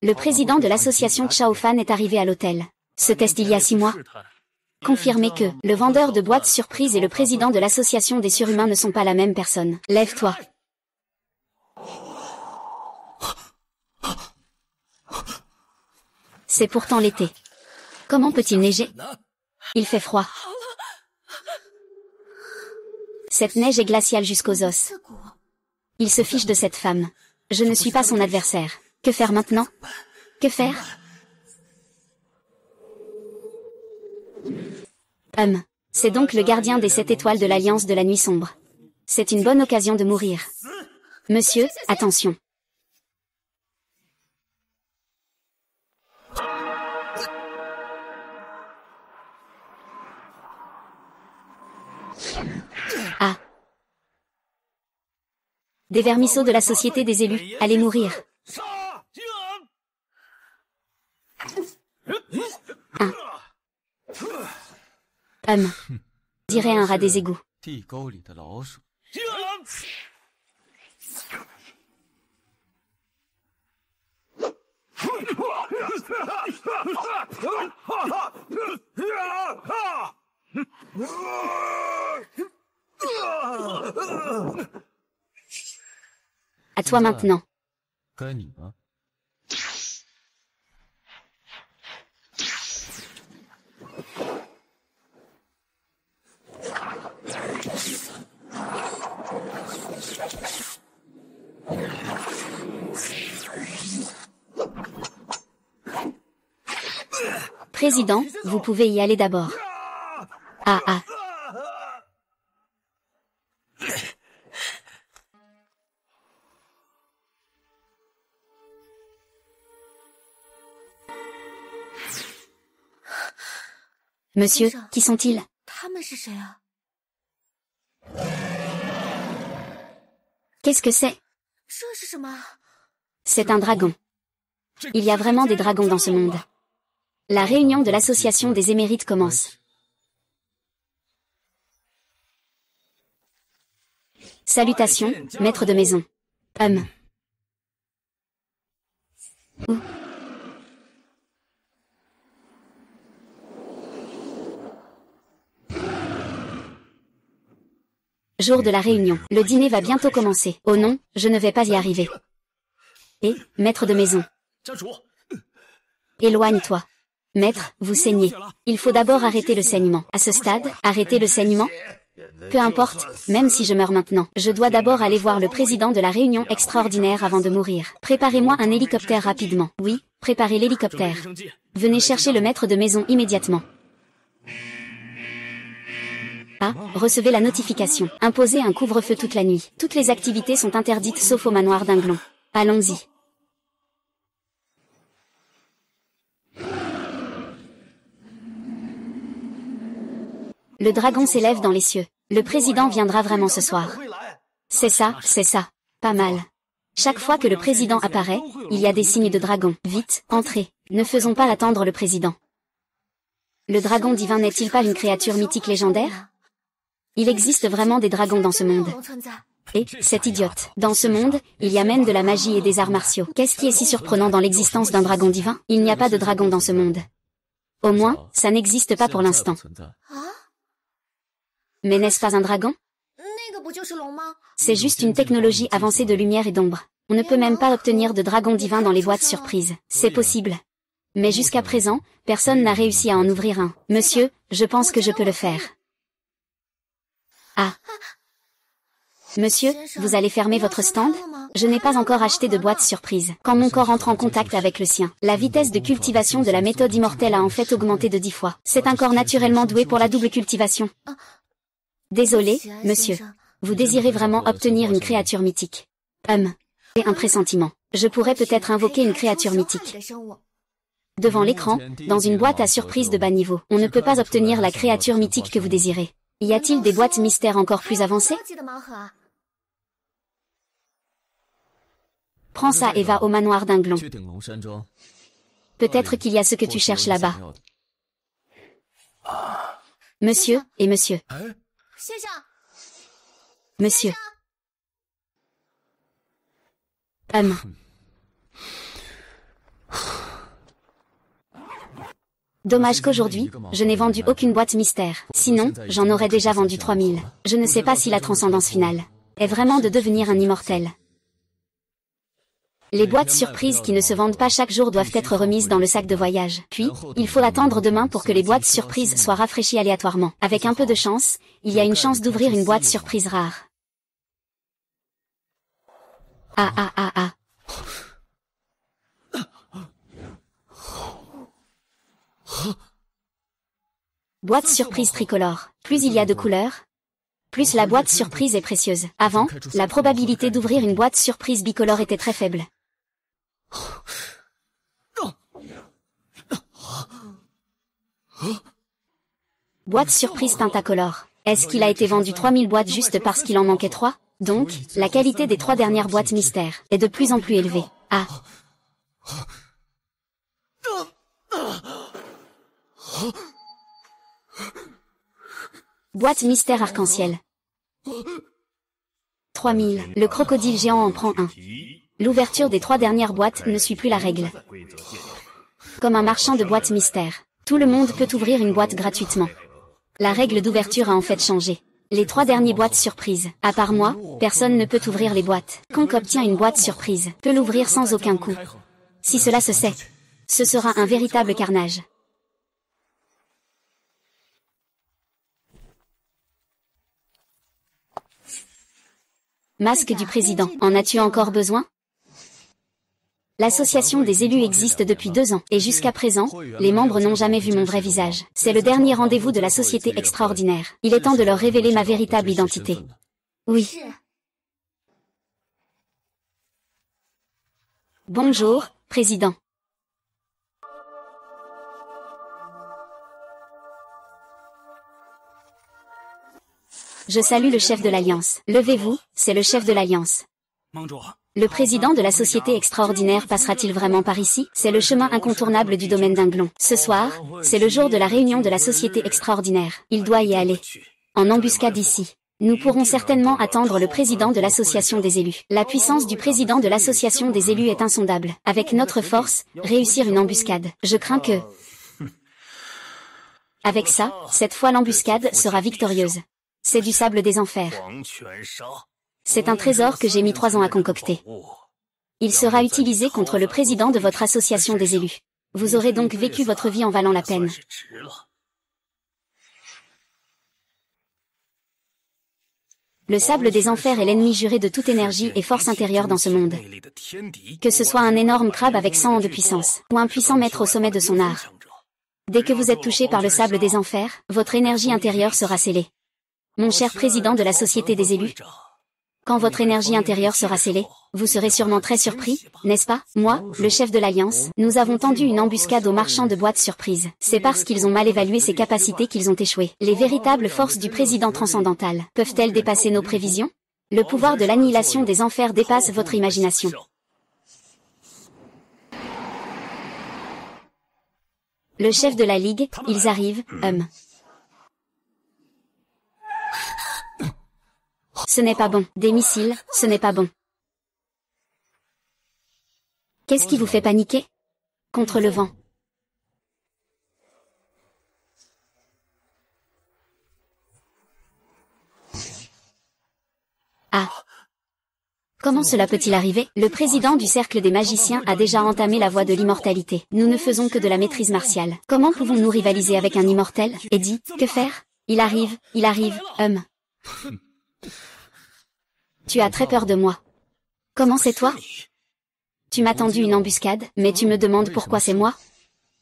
Le président de l'association Chao Fan est arrivé à l'hôtel. Ce test il y a 6 mois. Confirmez que le vendeur de boîtes surprises et le président de l'association des surhumains ne sont pas la même personne. Lève-toi. C'est pourtant l'été. Comment peut-il neiger? Il fait froid. Cette neige est glaciale jusqu'aux os. Il se fiche de cette femme. Je ne suis pas son adversaire. Que faire maintenant? Que faire? C'est donc le gardien des 7 étoiles de l'Alliance de la Nuit Sombre. C'est une bonne occasion de mourir. Monsieur, attention. Ah. Des vermisseaux de la société des élus, allez mourir. Dirait un rat des égouts. À toi maintenant. Président, vous pouvez y aller d'abord. Ah. Monsieur, qui sont-ils? Qu'est-ce que c'est? C'est un dragon. Il y a vraiment des dragons dans ce monde. La réunion de l'association des émérites commence. Salutations, maître de maison. Où? Jour de la réunion. Le dîner va bientôt commencer. Oh non, je ne vais pas y arriver. Et, maître de maison. Éloigne-toi. Maître, vous saignez. Il faut d'abord arrêter le saignement. À ce stade, arrêter le saignement? Peu importe, même si je meurs maintenant. Je dois d'abord aller voir le président de la réunion extraordinaire avant de mourir. Préparez-moi un hélicoptère rapidement. Oui, préparez l'hélicoptère. Venez chercher le maître de maison immédiatement. Ah, recevez la notification. Imposez un couvre-feu toute la nuit. Toutes les activités sont interdites sauf au manoir d'Inglon. Allons-y. Le dragon s'élève dans les cieux. Le président viendra vraiment ce soir. C'est ça. Pas mal. Chaque fois que le président apparaît, il y a des signes de dragon. Vite, entrez. Ne faisons pas attendre le président. Le dragon divin n'est-il pas une créature mythique légendaire? Il existe vraiment des dragons dans ce monde. Et, cette idiote. Dans ce monde, il y a même de la magie et des arts martiaux. Qu'est-ce qui est si surprenant dans l'existence d'un dragon divin? Il n'y a pas de dragon dans ce monde. Au moins, ça n'existe pas pour l'instant. Mais n'est-ce pas un dragon? C'est juste une technologie avancée de lumière et d'ombre. On ne peut même pas obtenir de dragon divin dans les boîtes surprises. C'est possible. Mais jusqu'à présent, personne n'a réussi à en ouvrir un. Monsieur, je pense que je peux le faire. Ah. Monsieur, vous allez fermer votre stand? Je n'ai pas encore acheté de boîte surprise. Quand mon corps entre en contact avec le sien, la vitesse de cultivation de la méthode immortelle a en fait augmenté de 10 fois. C'est un corps naturellement doué pour la double cultivation. Désolé, monsieur. Vous désirez vraiment obtenir une créature mythique. Et un pressentiment. Je pourrais peut-être invoquer une créature mythique. Devant l'écran, dans une boîte à surprise de bas niveau, on ne peut pas obtenir la créature mythique que vous désirez. Y a-t-il des boîtes mystères encore plus avancées? Prends ça et va au manoir d'Inglon. Peut-être qu'il y a ce que tu cherches là-bas. Monsieur, et monsieur. Monsieur. Dommage qu'aujourd'hui, je n'ai vendu aucune boîte mystère. Sinon, j'en aurais déjà vendu 3000. Je ne sais pas si la transcendance finale est vraiment de devenir un immortel. Les boîtes surprises qui ne se vendent pas chaque jour doivent être remises dans le sac de voyage. Puis, il faut attendre demain pour que les boîtes surprises soient rafraîchies aléatoirement. Avec un peu de chance, il y a une chance d'ouvrir une boîte surprise rare. Boîte surprise tricolore. Plus il y a de couleurs, plus la boîte surprise est précieuse. Avant, la probabilité d'ouvrir une boîte surprise bicolore était très faible. Boîte surprise pentacolore. Est-ce qu'il a été vendu 3000 boîtes juste parce qu'il en manquait 3? Donc, la qualité des 3 dernières boîtes mystères est de plus en plus élevée. Boîte mystère arc-en-ciel. 3000. Le crocodile géant en prend un. L'ouverture des 3 dernières boîtes ne suit plus la règle. Comme un marchand de boîtes mystères, tout le monde peut ouvrir une boîte gratuitement. La règle d'ouverture a en fait changé. Les 3 dernières boîtes surprises, à part moi, personne ne peut ouvrir les boîtes. Quiconque obtient une boîte surprise peut l'ouvrir sans aucun coût. Si cela se sait, ce sera un véritable carnage. Masque du président. En as-tu encore besoin? L'association des élus existe depuis 2 ans, et jusqu'à présent, les membres n'ont jamais vu mon vrai visage. C'est le dernier rendez-vous de la société extraordinaire. Il est temps de leur révéler ma véritable identité. Oui. Bonjour, président. Je salue le chef de l'Alliance. Levez-vous, c'est le chef de l'Alliance. Le président de la société extraordinaire passera-t-il vraiment par ici? C'est le chemin incontournable du domaine d'Inglon. Ce soir, c'est le jour de la réunion de la société extraordinaire. Il doit y aller. En embuscade ici. Nous pourrons certainement attendre le président de l'association des élus. La puissance du président de l'association des élus est insondable. Avec notre force, réussir une embuscade. Je crains que... Avec ça, cette fois l'embuscade sera victorieuse. C'est du sable des enfers. C'est un trésor que j'ai mis 3 ans à concocter. Il sera utilisé contre le président de votre association des élus. Vous aurez donc vécu votre vie en valant la peine. Le sable des enfers est l'ennemi juré de toute énergie et force intérieure dans ce monde. Que ce soit un énorme crabe avec 100 ans de puissance, ou un puissant maître au sommet de son art. Dès que vous êtes touché par le sable des enfers, votre énergie intérieure sera scellée. Mon cher président de la Société des élus, quand votre énergie intérieure sera scellée, vous serez sûrement très surpris, n'est-ce pas? Moi, le chef de l'Alliance, nous avons tendu une embuscade aux marchands de boîtes surprises. C'est parce qu'ils ont mal évalué ses capacités qu'ils ont échoué. Les véritables forces du président transcendantal peuvent-elles dépasser nos prévisions? Le pouvoir de l'annihilation des enfers dépasse votre imagination. Le chef de la Ligue, ils arrivent, Ce n'est pas bon. Des missiles, ce n'est pas bon. Qu'est-ce qui vous fait paniquer? Contre le vent. Comment cela peut-il arriver? Le président du cercle des magiciens a déjà entamé la voie de l'immortalité. Nous ne faisons que de la maîtrise martiale. Comment pouvons-nous rivaliser avec un immortel? Eddie, que faire? Il arrive, Tu as très peur de moi. Comment c'est toi? Tu m'as tendu une embuscade, mais tu me demandes pourquoi c'est moi?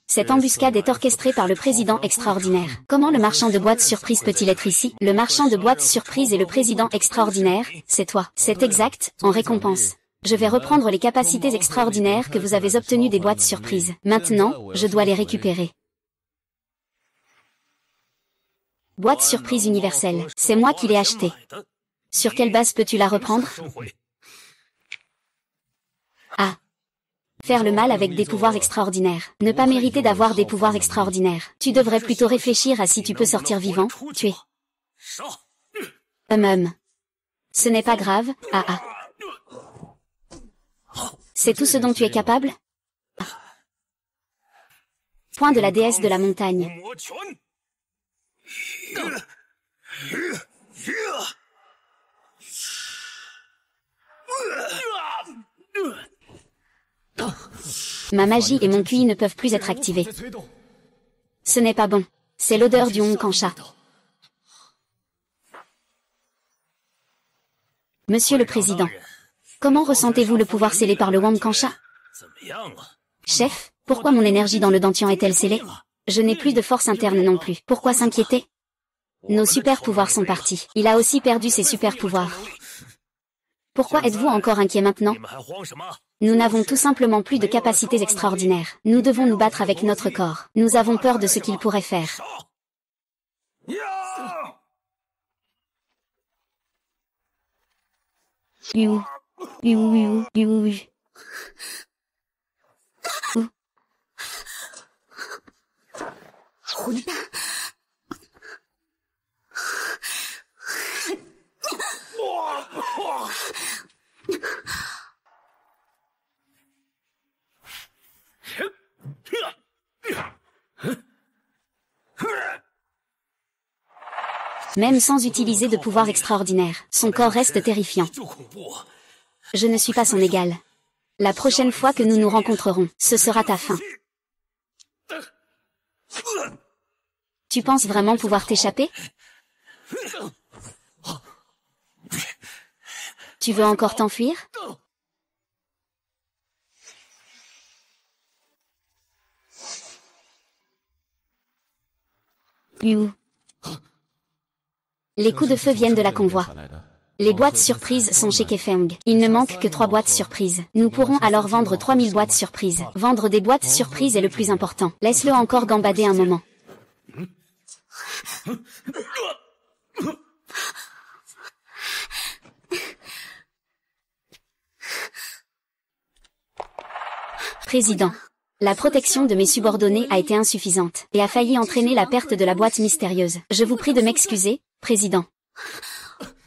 Cette embuscade est orchestrée par le président extraordinaire. Comment le marchand de boîtes surprise peut-il être ici? Le marchand de boîtes surprise et le président extraordinaire, c'est toi. C'est exact, en récompense. Je vais reprendre les capacités extraordinaires que vous avez obtenues des boîtes surprises. Maintenant, je dois les récupérer. Boîte surprise universelle. C'est moi qui l'ai achetée. Sur quelle base peux-tu la reprendre? Ah. Faire le mal avec des pouvoirs extraordinaires. Ne pas mériter d'avoir des pouvoirs extraordinaires. Tu devrais plutôt réfléchir à si tu peux sortir vivant, tuer. Ce n'est pas grave, C'est tout ce dont tu es capable? Point de la déesse de la montagne. Ma magie et mon QI ne peuvent plus être activés. Ce n'est pas bon. C'est l'odeur du Hong Kansha. Monsieur le Président, comment ressentez-vous le pouvoir scellé par le Hong Kansha? Chef, pourquoi mon énergie dans le Dantian est-elle scellée? Je n'ai plus de force interne non plus. Pourquoi s'inquiéter? Nos super-pouvoirs sont partis. Il a aussi perdu ses super-pouvoirs. Pourquoi êtes-vous encore inquiet maintenant? Nous n'avons tout simplement plus de capacités extraordinaires. Nous devons nous battre avec notre corps. Nous avons peur de ce qu'il pourrait faire. Même sans utiliser de pouvoir extraordinaire, son corps reste terrifiant. Je ne suis pas son égal. La prochaine fois que nous nous rencontrerons, ce sera ta fin. Tu penses vraiment pouvoir t'échapper? Tu veux encore t'enfuir? Les coups de feu viennent de la convoi. Les boîtes surprises sont chez Kefeng. Il ne manque que 3 boîtes surprises. Nous pourrons alors vendre 3000 boîtes surprises. Vendre des boîtes surprises est le plus important. Laisse-le encore gambader un moment. Président. La protection de mes subordonnés a été insuffisante et a failli entraîner la perte de la boîte mystérieuse. Je vous prie de m'excuser, Président.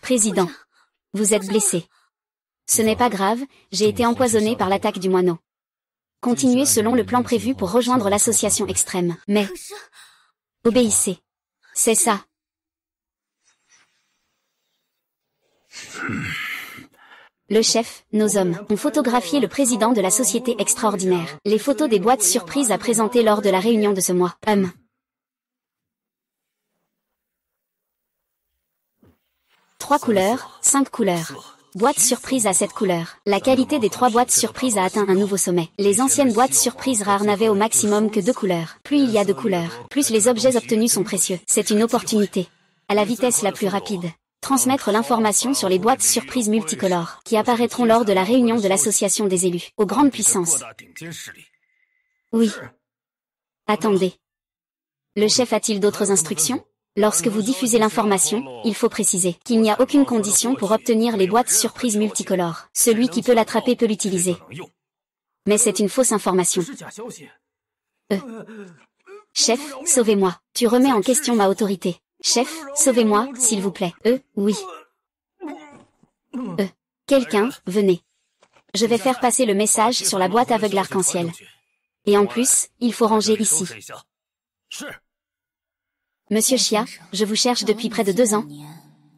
Président. Vous êtes blessé. Ce n'est pas grave, j'ai été empoisonné par l'attaque du moineau. Continuez selon le plan prévu pour rejoindre l'association extrême. Mais... obéissez. C'est ça. Le chef, nos hommes, ont photographié le président de la société extraordinaire. Les photos des boîtes surprises à présenter lors de la réunion de ce mois. 3 couleurs, 5 couleurs. Boîte surprise à 7 couleurs. La qualité des 3 boîtes surprises a atteint un nouveau sommet. Les anciennes boîtes surprises rares n'avaient au maximum que 2 couleurs. Plus il y a de couleurs, plus les objets obtenus sont précieux. C'est une opportunité. À la vitesse la plus rapide. Transmettre l'information sur les boîtes surprises multicolores, qui apparaîtront lors de la réunion de l'association des élus, aux grandes puissances. Oui. Attendez. Le chef a-t-il d'autres instructions? Lorsque vous diffusez l'information, il faut préciser qu'il n'y a aucune condition pour obtenir les boîtes surprises multicolores. Celui qui peut l'attraper peut l'utiliser. Mais c'est une fausse information. Chef, sauvez-moi. Tu remets en question ma autorité. Chef, sauvez-moi, s'il vous plaît. Oui. Quelqu'un, venez. Je vais faire passer le message sur la boîte aveugle arc-en-ciel. Et en plus, il faut ranger ici. Monsieur Xia, je vous cherche depuis près de 2 ans.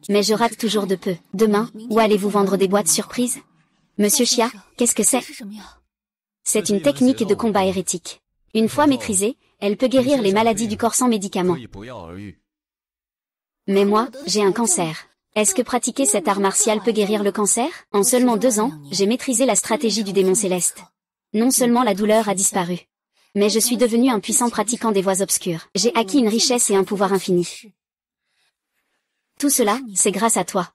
Mais je rate toujours de peu. Demain, où allez-vous vendre des boîtes surprises? Monsieur Xia, qu'est-ce que c'est? C'est une technique de combat hérétique. Une fois maîtrisée, elle peut guérir les maladies du corps sans médicaments. Mais moi, j'ai un cancer. Est-ce que pratiquer cet art martial peut guérir le cancer? En seulement 2 ans, j'ai maîtrisé la stratégie du démon céleste. Non seulement la douleur a disparu, mais je suis devenu un puissant pratiquant des voies obscures. J'ai acquis une richesse et un pouvoir infini. Tout cela, c'est grâce à toi.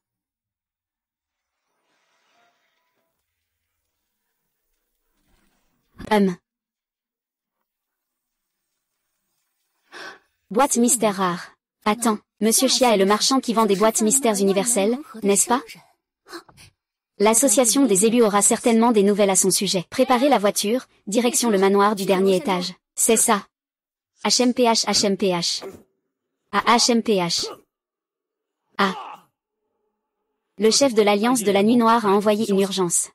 Boîte mystère rare. Attends, Monsieur Chia est le marchand qui vend des boîtes mystères universelles, n'est-ce pas? L'association des élus aura certainement des nouvelles à son sujet. Préparez la voiture, direction le manoir du dernier étage. C'est ça. HMPH. À HMPH. Ah. Le chef de l'Alliance de la Nuit Noire a envoyé une urgence.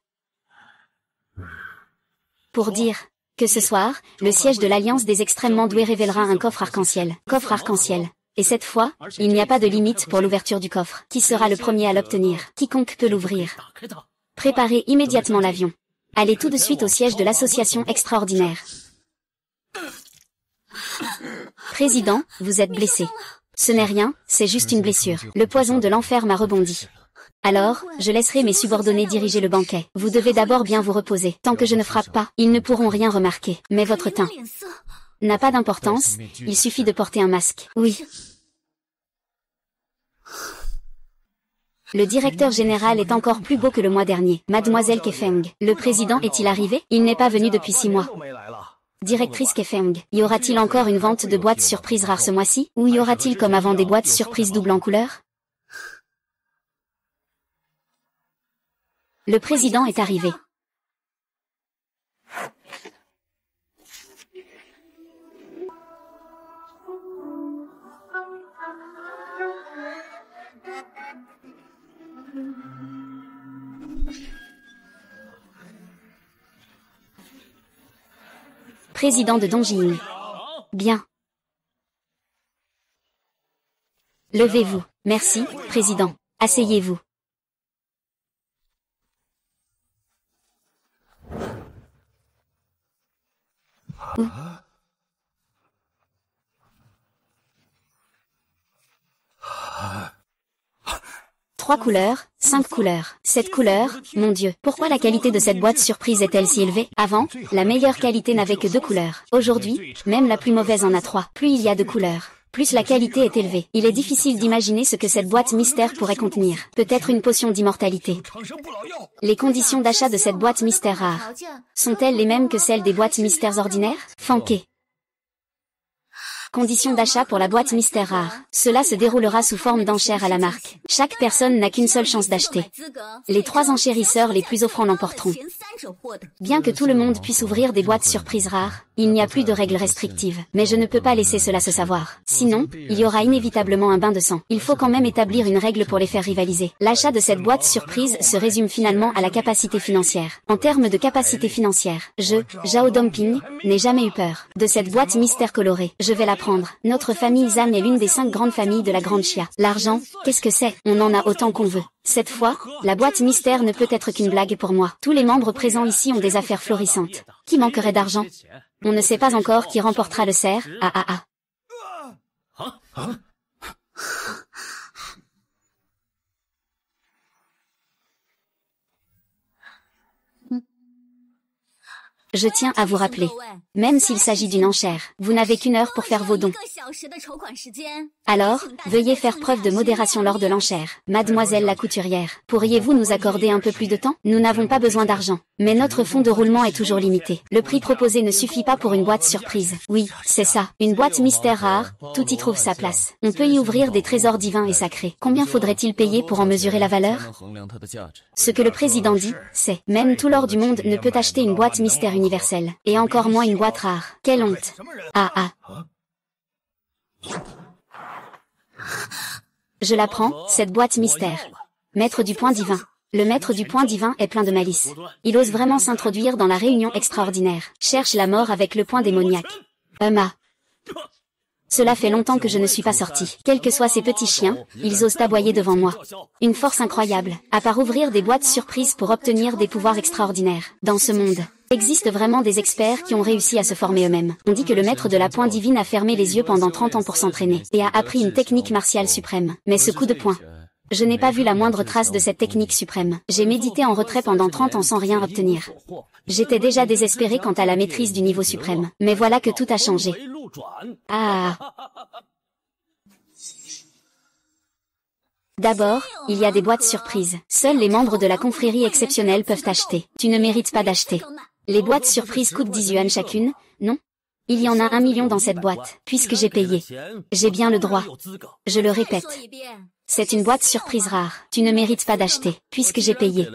Pour dire que ce soir, le siège de l'Alliance des extrêmement doués révélera un coffre arc-en-ciel. Coffre arc-en-ciel. Et cette fois, il n'y a pas de limite pour l'ouverture du coffre. Qui sera le premier à l'obtenir? Quiconque peut l'ouvrir. Préparez immédiatement l'avion. Allez tout de suite au siège de l'association extraordinaire. Président, vous êtes blessé. Ce n'est rien, c'est juste une blessure. Le poison de l'enfer m'a rebondi. Alors, je laisserai mes subordonnés diriger le banquet. Vous devez d'abord bien vous reposer. Tant que je ne frappe pas, ils ne pourront rien remarquer. Mais votre teint n'a pas d'importance, il suffit de porter un masque. Oui. Le directeur général est encore plus beau que le mois dernier. Mademoiselle Kefeng, le président est-il arrivé? Il n'est pas venu depuis 6 mois. Directrice Kefeng, y aura-t-il encore une vente de boîtes surprises rares ce mois-ci? Ou y aura-t-il comme avant des boîtes surprises doubles en couleur? Le président est arrivé. Président de Dongjing. Bien. Levez-vous. Merci, président. Asseyez-vous. Où? 3 couleurs, 5 couleurs, 7 couleurs, mon Dieu. Pourquoi la qualité de cette boîte surprise est-elle si élevée? Avant, la meilleure qualité n'avait que 2 couleurs. Aujourd'hui, même la plus mauvaise en a 3. Plus il y a de couleurs, plus la qualité est élevée. Il est difficile d'imaginer ce que cette boîte mystère pourrait contenir. Peut-être une potion d'immortalité. Les conditions d'achat de cette boîte mystère rare sont-elles les mêmes que celles des boîtes mystères ordinaires? Fanké. Conditions d'achat pour la boîte mystère rare. Cela se déroulera sous forme d'enchères à la marque. Chaque personne n'a qu'une seule chance d'acheter. Les 3 enchérisseurs les plus offrants l'emporteront. Bien que tout le monde puisse ouvrir des boîtes surprises rares, il n'y a plus de règles restrictives. Mais je ne peux pas laisser cela se savoir. Sinon, il y aura inévitablement un bain de sang. Il faut quand même établir une règle pour les faire rivaliser. L'achat de cette boîte surprise se résume finalement à la capacité financière. En termes de capacité financière, Zhao Dongping, n'ai jamais eu peur de cette boîte mystère colorée. Je vais la prendre. Notre famille Zhan est l'une des 5 grandes familles de la Grande Chia. L'argent, qu'est-ce que c'est? On en a autant qu'on veut. Cette fois, la boîte mystère ne peut être qu'une blague pour moi. Tous les membres présents ici ont des affaires florissantes. Qui manquerait d'argent? On ne sait pas encore qui remportera le cerf. Je tiens à vous rappeler, même s'il s'agit d'une enchère, vous n'avez qu'1 heure pour faire vos dons. Alors, veuillez faire preuve de modération lors de l'enchère. Mademoiselle la couturière, pourriez-vous nous accorder un peu plus de temps? Nous n'avons pas besoin d'argent, mais notre fonds de roulement est toujours limité. Le prix proposé ne suffit pas pour une boîte surprise. Oui, c'est ça, une boîte mystère rare, tout y trouve sa place. On peut y ouvrir des trésors divins et sacrés. Combien faudrait-il payer pour en mesurer la valeur? Ce que le président dit, c'est, même tout l'or du monde ne peut acheter une boîte mystère universelle, et encore moins une boîte rare. Quelle honte! Je la prends, cette boîte mystère. Maître du point divin. Le maître du point divin est plein de malice. Il ose vraiment s'introduire dans la réunion extraordinaire. Cherche la mort avec le point démoniaque. Cela fait longtemps que je ne suis pas sorti. Quels que soient ces petits chiens, ils osent aboyer devant moi. Une force incroyable, à part ouvrir des boîtes surprises pour obtenir des pouvoirs extraordinaires. Dans ce monde, existe vraiment des experts qui ont réussi à se former eux-mêmes. On dit que le maître de la poing divine a fermé les yeux pendant 30 ans pour s'entraîner, et a appris une technique martiale suprême. Mais ce coup de poing, Je n'ai pas vu la moindre trace de cette technique suprême. J'ai médité en retrait pendant 30 ans sans rien obtenir. J'étais déjà désespéré quant à la maîtrise du niveau suprême. Mais voilà que tout a changé. Ah. D'abord, il y a des boîtes surprises. Seuls les membres de la confrérie exceptionnelle peuvent acheter. Tu ne mérites pas d'acheter. Les boîtes surprises coûtent 10 yuan chacune, non? Il y en a 1 million dans cette boîte, puisque j'ai payé. J'ai bien le droit. Je le répète. C'est une boîte surprise rare. Tu ne mérites pas d'acheter, puisque j'ai payé.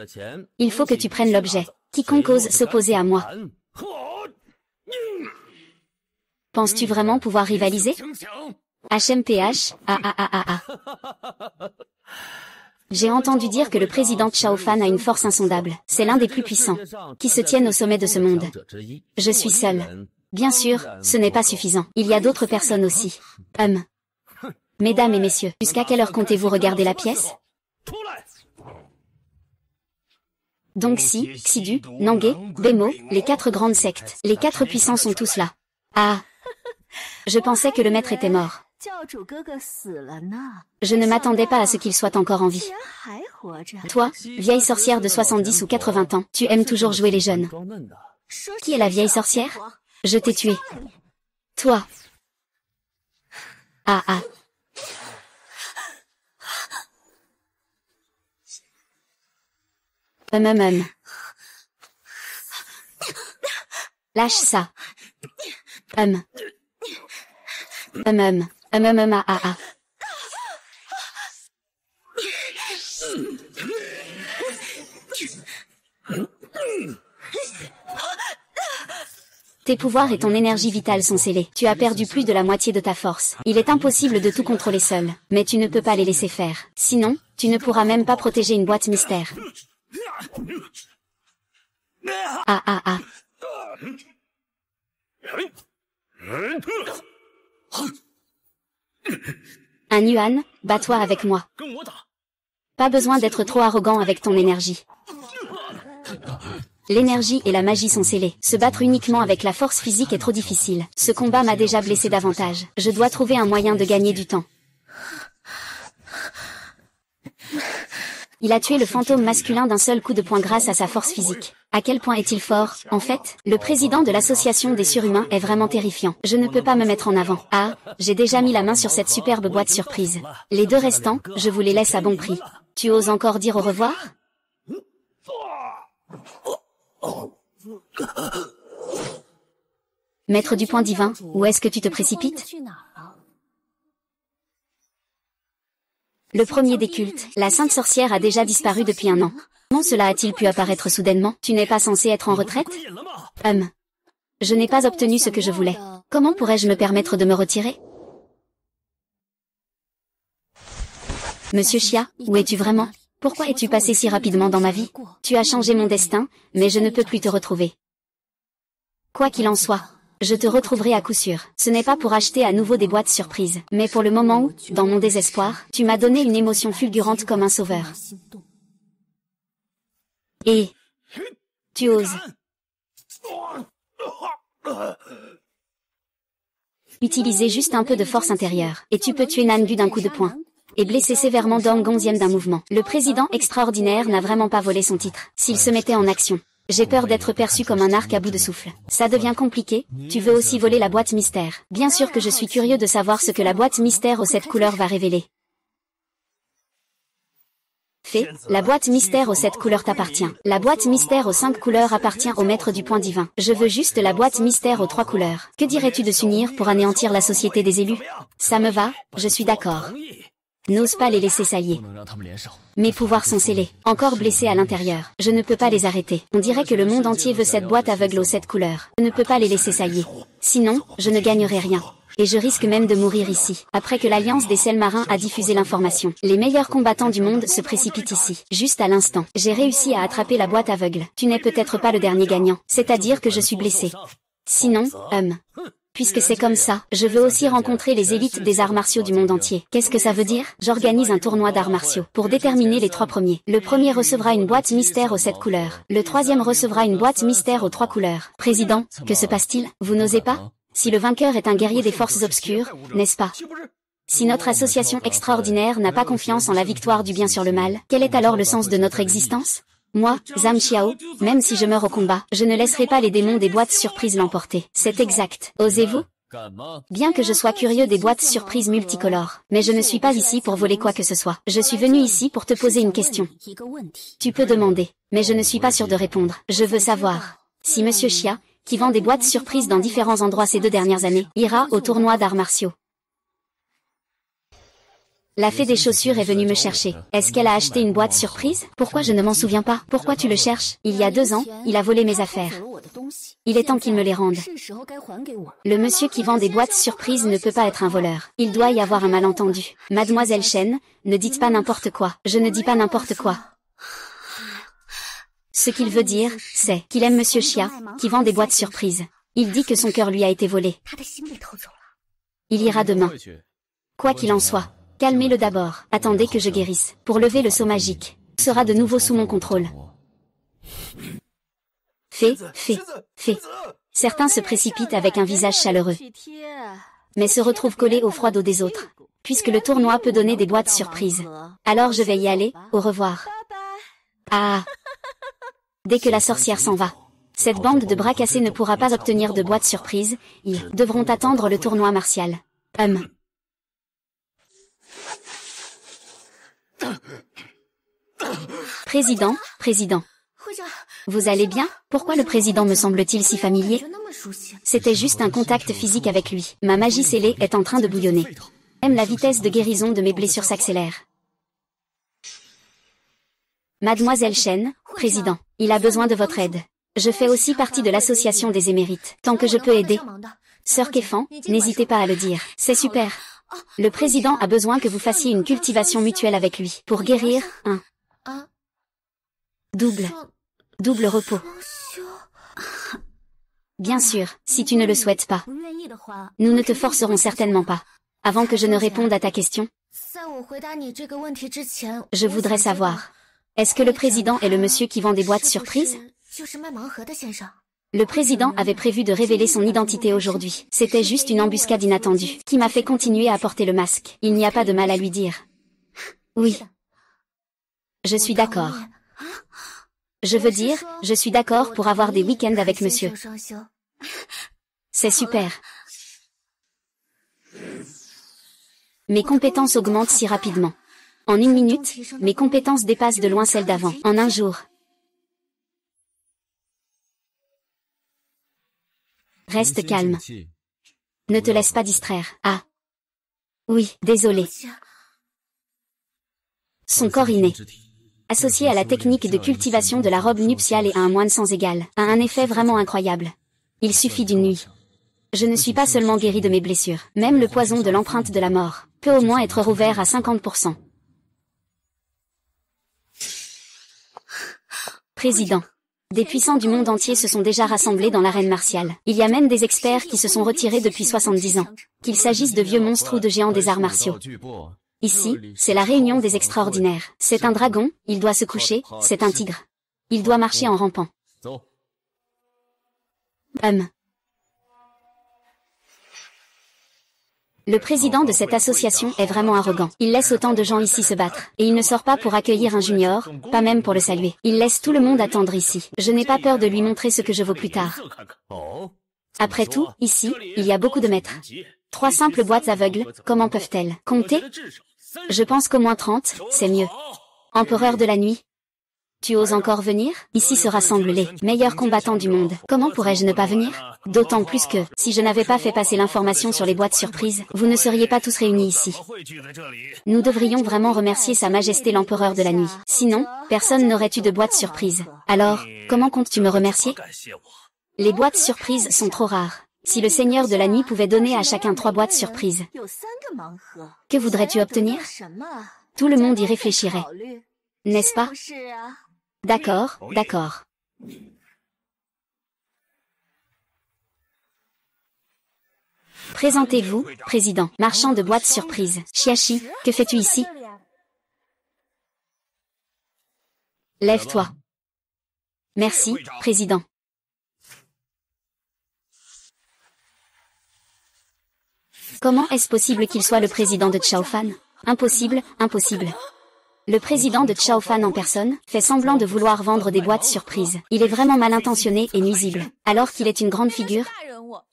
Il faut que tu prennes l'objet. Quiconque ose s'opposer à moi. Penses-tu vraiment pouvoir rivaliser? HMPH, J'ai entendu dire que le président Chao Fan a une force insondable. C'est l'un des plus puissants, qui se tiennent au sommet de ce monde. Je suis seul. Bien sûr, ce n'est pas suffisant. Il y a d'autres personnes aussi. Mesdames et messieurs, jusqu'à quelle heure comptez-vous regarder la pièce? Dongxi, Xidu, Nange, Bemo, les 4 grandes sectes. Les 4 puissants sont tous là. Ah! Je pensais que le maître était mort. Je ne m'attendais pas à ce qu'il soit encore en vie. Toi, vieille sorcière de 70 ou 80 ans, tu aimes toujours jouer les jeunes. Qui est la vieille sorcière? Je t'ai tué. Toi. Lâche ça. Tes pouvoirs et ton énergie vitale sont scellés. Tu as perdu plus de la moitié de ta force. Il est impossible de tout contrôler seul. Mais tu ne peux pas les laisser faire. Sinon, tu ne pourras même pas protéger une boîte mystère. Un Yuan, bats-toi avec moi. Pas besoin d'être trop arrogant avec ton énergie. L'énergie et la magie sont scellées. Se battre uniquement avec la force physique est trop difficile. Ce combat m'a déjà blessé davantage. Je dois trouver un moyen de gagner du temps. Il a tué le fantôme masculin d'un seul coup de poing grâce à sa force physique. À quel point est-il fort? En fait, le président de l'association des surhumains est vraiment terrifiant. Je ne peux pas me mettre en avant. J'ai déjà mis la main sur cette superbe boîte surprise. Les 2 restants, je vous les laisse à bon prix. Tu oses encore dire au revoir? Maître du point divin, où est-ce que tu te précipites? Le premier des cultes, la sainte sorcière a déjà disparu depuis 1 an. Comment cela a-t-il pu apparaître soudainement? Tu n'es pas censé être en retraite? Je n'ai pas obtenu ce que je voulais. Comment pourrais-je me permettre de me retirer? Monsieur Xia, où es-tu vraiment? Pourquoi es-tu passé si rapidement dans ma vie? Tu as changé mon destin, mais je ne peux plus te retrouver. Quoi qu'il en soit, je te retrouverai à coup sûr. Ce n'est pas pour acheter à nouveau des boîtes surprises, mais pour le moment où, dans mon désespoir, tu m'as donné une émotion fulgurante comme un sauveur. Et tu oses utiliser juste un peu de force intérieure, et tu peux tuer Nandu d'un coup de poing. Et blesser sévèrement Dong Gonzième d'un mouvement. Le président extraordinaire n'a vraiment pas volé son titre. S'il se mettait en action. J'ai peur d'être perçu comme un arc à bout de souffle. Ça devient compliqué. Tu veux aussi voler la boîte mystère. Bien sûr que je suis curieux de savoir ce que la boîte mystère aux 7 couleurs va révéler. La boîte mystère aux 7 couleurs t'appartient. La boîte mystère aux 5 couleurs appartient au maître du point divin. Je veux juste la boîte mystère aux 3 couleurs. Que dirais-tu de s'unir pour anéantir la société des élus? Ça me va, je suis d'accord. N'ose pas les laisser s'allier. Mes pouvoirs sont scellés, encore blessés à l'intérieur. Je ne peux pas les arrêter. On dirait que le monde entier veut cette boîte aveugle aux 7 couleurs. Je ne peux pas les laisser s'allier. Sinon, je ne gagnerai rien. Et je risque même de mourir ici. Après que l'Alliance des sels marins a diffusé l'information, les meilleurs combattants du monde se précipitent ici. Juste à l'instant, j'ai réussi à attraper la boîte aveugle. Tu n'es peut-être pas le dernier gagnant. C'est-à-dire que je suis blessé. Sinon, puisque c'est comme ça, je veux aussi rencontrer les élites des arts martiaux du monde entier. Qu'est-ce que ça veut dire? J'organise un tournoi d'arts martiaux pour déterminer les 3 premiers. Le premier recevra une boîte mystère aux 7 couleurs. Le troisième recevra une boîte mystère aux 3 couleurs. Président, que se passe-t-il? Vous n'osez pas? Si le vainqueur est un guerrier des forces obscures, n'est-ce pas? Si notre association extraordinaire n'a pas confiance en la victoire du bien sur le mal, quel est alors le sens de notre existence? Moi, Zhang Xiao, même si je meurs au combat, je ne laisserai pas les démons des boîtes surprises l'emporter. C'est exact. Osez-vous? Bien que je sois curieux des boîtes surprises multicolores, mais je ne suis pas ici pour voler quoi que ce soit. Je suis venu ici pour te poser une question. Tu peux demander, mais je ne suis pas sûr de répondre. Je veux savoir si Monsieur Xia, qui vend des boîtes surprises dans différents endroits ces 2 dernières années, ira au tournoi d'arts martiaux. La fée des chaussures est venue me chercher. Est-ce qu'elle a acheté une boîte surprise? Pourquoi je ne m'en souviens pas? Pourquoi tu le cherches? Il y a 2 ans, il a volé mes affaires. Il est temps qu'il me les rende. Le monsieur qui vend des boîtes surprises ne peut pas être un voleur. Il doit y avoir un malentendu. Mademoiselle Chen, ne dites pas n'importe quoi. Je ne dis pas n'importe quoi. Ce qu'il veut dire, c'est qu'il aime Monsieur Xia, qui vend des boîtes surprises. Il dit que son cœur lui a été volé. Il ira demain. Quoi qu'il en soit. Calmez-le d'abord. Attendez que je guérisse. Pour lever le sceau magique. Sera de nouveau sous mon contrôle. Fée. Certains se précipitent avec un visage chaleureux, mais se retrouvent collés au froid dos des autres. Puisque le tournoi peut donner des boîtes surprises. Alors je vais y aller, au revoir. Ah. Dès que la sorcière s'en va. Cette bande de bras cassés ne pourra pas obtenir de boîtes surprises. Ils devront attendre le tournoi martial. Président. Vous allez bien? Pourquoi le président me semble-t-il si familier? C'était juste un contact physique avec lui. Ma magie scellée est en train de bouillonner. Même la vitesse de guérison de mes blessures s'accélère. Mademoiselle Chen, président, il a besoin de votre aide. Je fais aussi partie de l'association des émérites. Tant que je peux aider. Sœur Kéfan, n'hésitez pas à le dire. C'est super. Le président a besoin que vous fassiez une cultivation mutuelle avec lui. Pour guérir, un double repos. Bien sûr, si tu ne le souhaites pas. Nous ne te forcerons certainement pas. Avant que je ne réponde à ta question, je voudrais savoir, est-ce que le président est le monsieur qui vend des boîtes surprises? Le président avait prévu de révéler son identité aujourd'hui. C'était juste une embuscade inattendue, qui m'a fait continuer à porter le masque. Il n'y a pas de mal à lui dire. Oui. Je suis d'accord. Je veux dire, je suis d'accord pour avoir des week-ends avec monsieur. C'est super. Mes compétences augmentent si rapidement. En 1 minute, mes compétences dépassent de loin celles d'avant. En 1 jour. Reste calme. Ne te laisse pas distraire. Ah. Oui, désolé. Son corps inné, associé à la technique de cultivation de la robe nuptiale et à un moine sans égal, a un effet vraiment incroyable. Il suffit d'une nuit. Je ne suis pas seulement guéri de mes blessures. Même le poison de l'empreinte de la mort peut au moins être rouvert à 50%. Président. Des puissants du monde entier se sont déjà rassemblés dans l'arène martiale. Il y a même des experts qui se sont retirés depuis 70 ans. Qu'il s'agisse de vieux monstres ou de géants des arts martiaux. Ici, c'est la réunion des extraordinaires. C'est un dragon, il doit se coucher, c'est un tigre. Il doit marcher en rampant. Le président de cette association est vraiment arrogant. Il laisse autant de gens ici se battre. Et il ne sort pas pour accueillir un junior, pas même pour le saluer. Il laisse tout le monde attendre ici. Je n'ai pas peur de lui montrer ce que je vaux plus tard. Après tout, ici, il y a beaucoup de maîtres. 3 simples boîtes aveugles, comment peuvent-elles compter? Je pense qu'au moins 30, c'est mieux. Empereur de la nuit. Tu oses encore venir? Ici se rassemblent les meilleurs combattants du monde. Comment pourrais-je ne pas venir? D'autant plus que, si je n'avais pas fait passer l'information sur les boîtes surprises, vous ne seriez pas tous réunis ici. Nous devrions vraiment remercier Sa Majesté l'Empereur de la Nuit. Sinon, personne n'aurait eu de boîte surprise. Alors, comment comptes-tu me remercier? Les boîtes surprises sont trop rares. Si le Seigneur de la Nuit pouvait donner à chacun 3 boîtes surprises, que voudrais-tu obtenir? Tout le monde y réfléchirait. N'est-ce pas? D'accord. Présentez-vous, président, marchand de boîtes surprises. Xiaxi, que fais-tu ici? Lève-toi. Merci, président. Comment est-ce possible qu'il soit le président de Chaofan? Impossible, impossible. Le président de Chaofan en personne fait semblant de vouloir vendre des boîtes surprises. Il est vraiment mal intentionné et nuisible. Alors qu'il est une grande figure,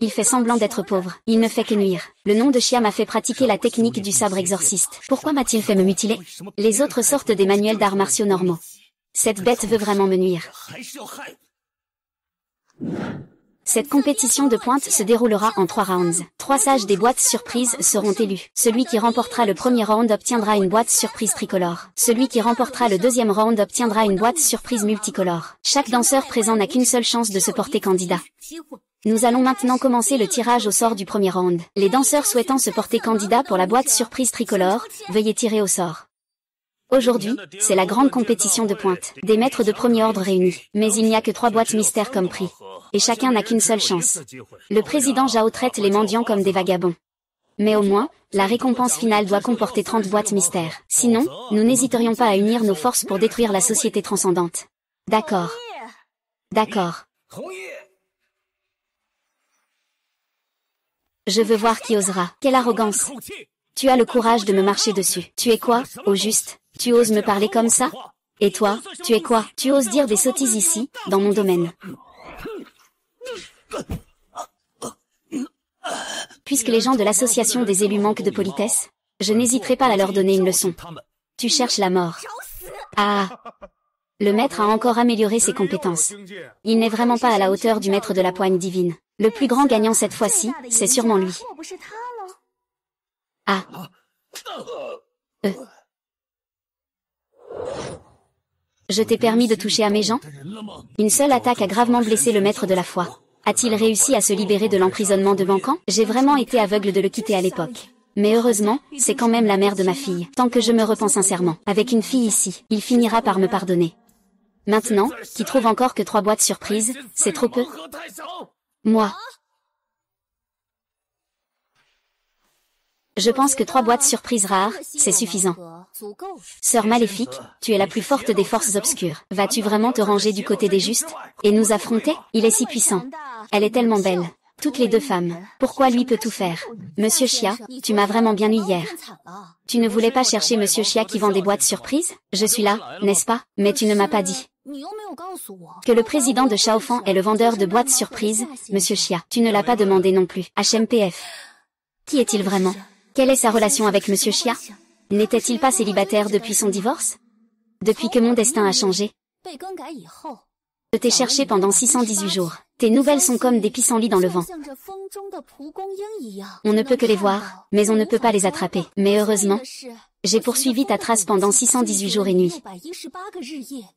il fait semblant d'être pauvre. Il ne fait que nuire. Le nom de Xia m'a fait pratiquer la technique du sabre exorciste. Pourquoi m'a-t-il fait me mutiler? Les autres sortent des manuels d'arts martiaux normaux. Cette bête veut vraiment me nuire. Cette compétition de pointe se déroulera en 3 rounds. 3 sages des boîtes surprises seront élus. Celui qui remportera le premier round obtiendra une boîte surprise tricolore. Celui qui remportera le deuxième round obtiendra une boîte surprise multicolore. Chaque danseur présent n'a qu'une seule chance de se porter candidat. Nous allons maintenant commencer le tirage au sort du premier round. Les danseurs souhaitant se porter candidat pour la boîte surprise tricolore, veuillez tirer au sort. Aujourd'hui, c'est la grande compétition de pointe. Des maîtres de premier ordre réunis. Mais il n'y a que 3 boîtes mystères comme prix. Et chacun n'a qu'une seule chance. Le président Zhao traite les mendiants comme des vagabonds. Mais au moins, la récompense finale doit comporter 30 boîtes mystères. Sinon, nous n'hésiterions pas à unir nos forces pour détruire la société transcendante. D'accord. D'accord. Je veux voir qui osera. Quelle arrogance. Tu as le courage de me marcher dessus. Tu es quoi, au juste? Tu oses me parler comme ça? Et toi, tu es quoi? Tu oses dire des sottises ici, dans mon domaine. Puisque les gens de l'association des élus manquent de politesse, je n'hésiterai pas à leur donner une leçon. Tu cherches la mort. Ah! Le maître a encore amélioré ses compétences. Il n'est vraiment pas à la hauteur du maître de la poigne divine. Le plus grand gagnant cette fois-ci, c'est sûrement lui. Ah. Je t'ai permis de toucher à mes gens? Une seule attaque a gravement blessé le maître de la foi. A-t-il réussi à se libérer de l'emprisonnement de Bancan? J'ai vraiment été aveugle de le quitter à l'époque. Mais heureusement, c'est quand même la mère de ma fille. Tant que je me repens sincèrement, avec une fille ici, il finira par me pardonner. Maintenant, qui trouve encore que 3 boîtes surprises, c'est trop peu? Moi. Je pense que 3 boîtes surprises rares, c'est suffisant. Sœur maléfique, tu es la plus forte des forces obscures. Vas-tu vraiment te ranger du côté des justes? Et nous affronter? Il est si puissant. Elle est tellement belle. Toutes les 2 femmes. Pourquoi lui peut tout faire? Monsieur Xia, tu m'as vraiment bien eu hier. Tu ne voulais pas chercher Monsieur Xia qui vend des boîtes surprises? Je suis là, n'est-ce pas? Mais tu ne m'as pas dit que le président de Chaofan est le vendeur de boîtes surprises, Monsieur Xia. Tu ne l'as pas demandé non plus. HMPF. Qui est-il vraiment? Quelle est sa relation avec Monsieur Xia? N'était-il pas célibataire depuis son divorce? Depuis que mon destin a changé? Je t'ai cherché pendant 618 jours. Tes nouvelles sont comme des pissenlits dans le vent. On ne peut que les voir, mais on ne peut pas les attraper. Mais heureusement, j'ai poursuivi ta trace pendant 618 jours et nuits.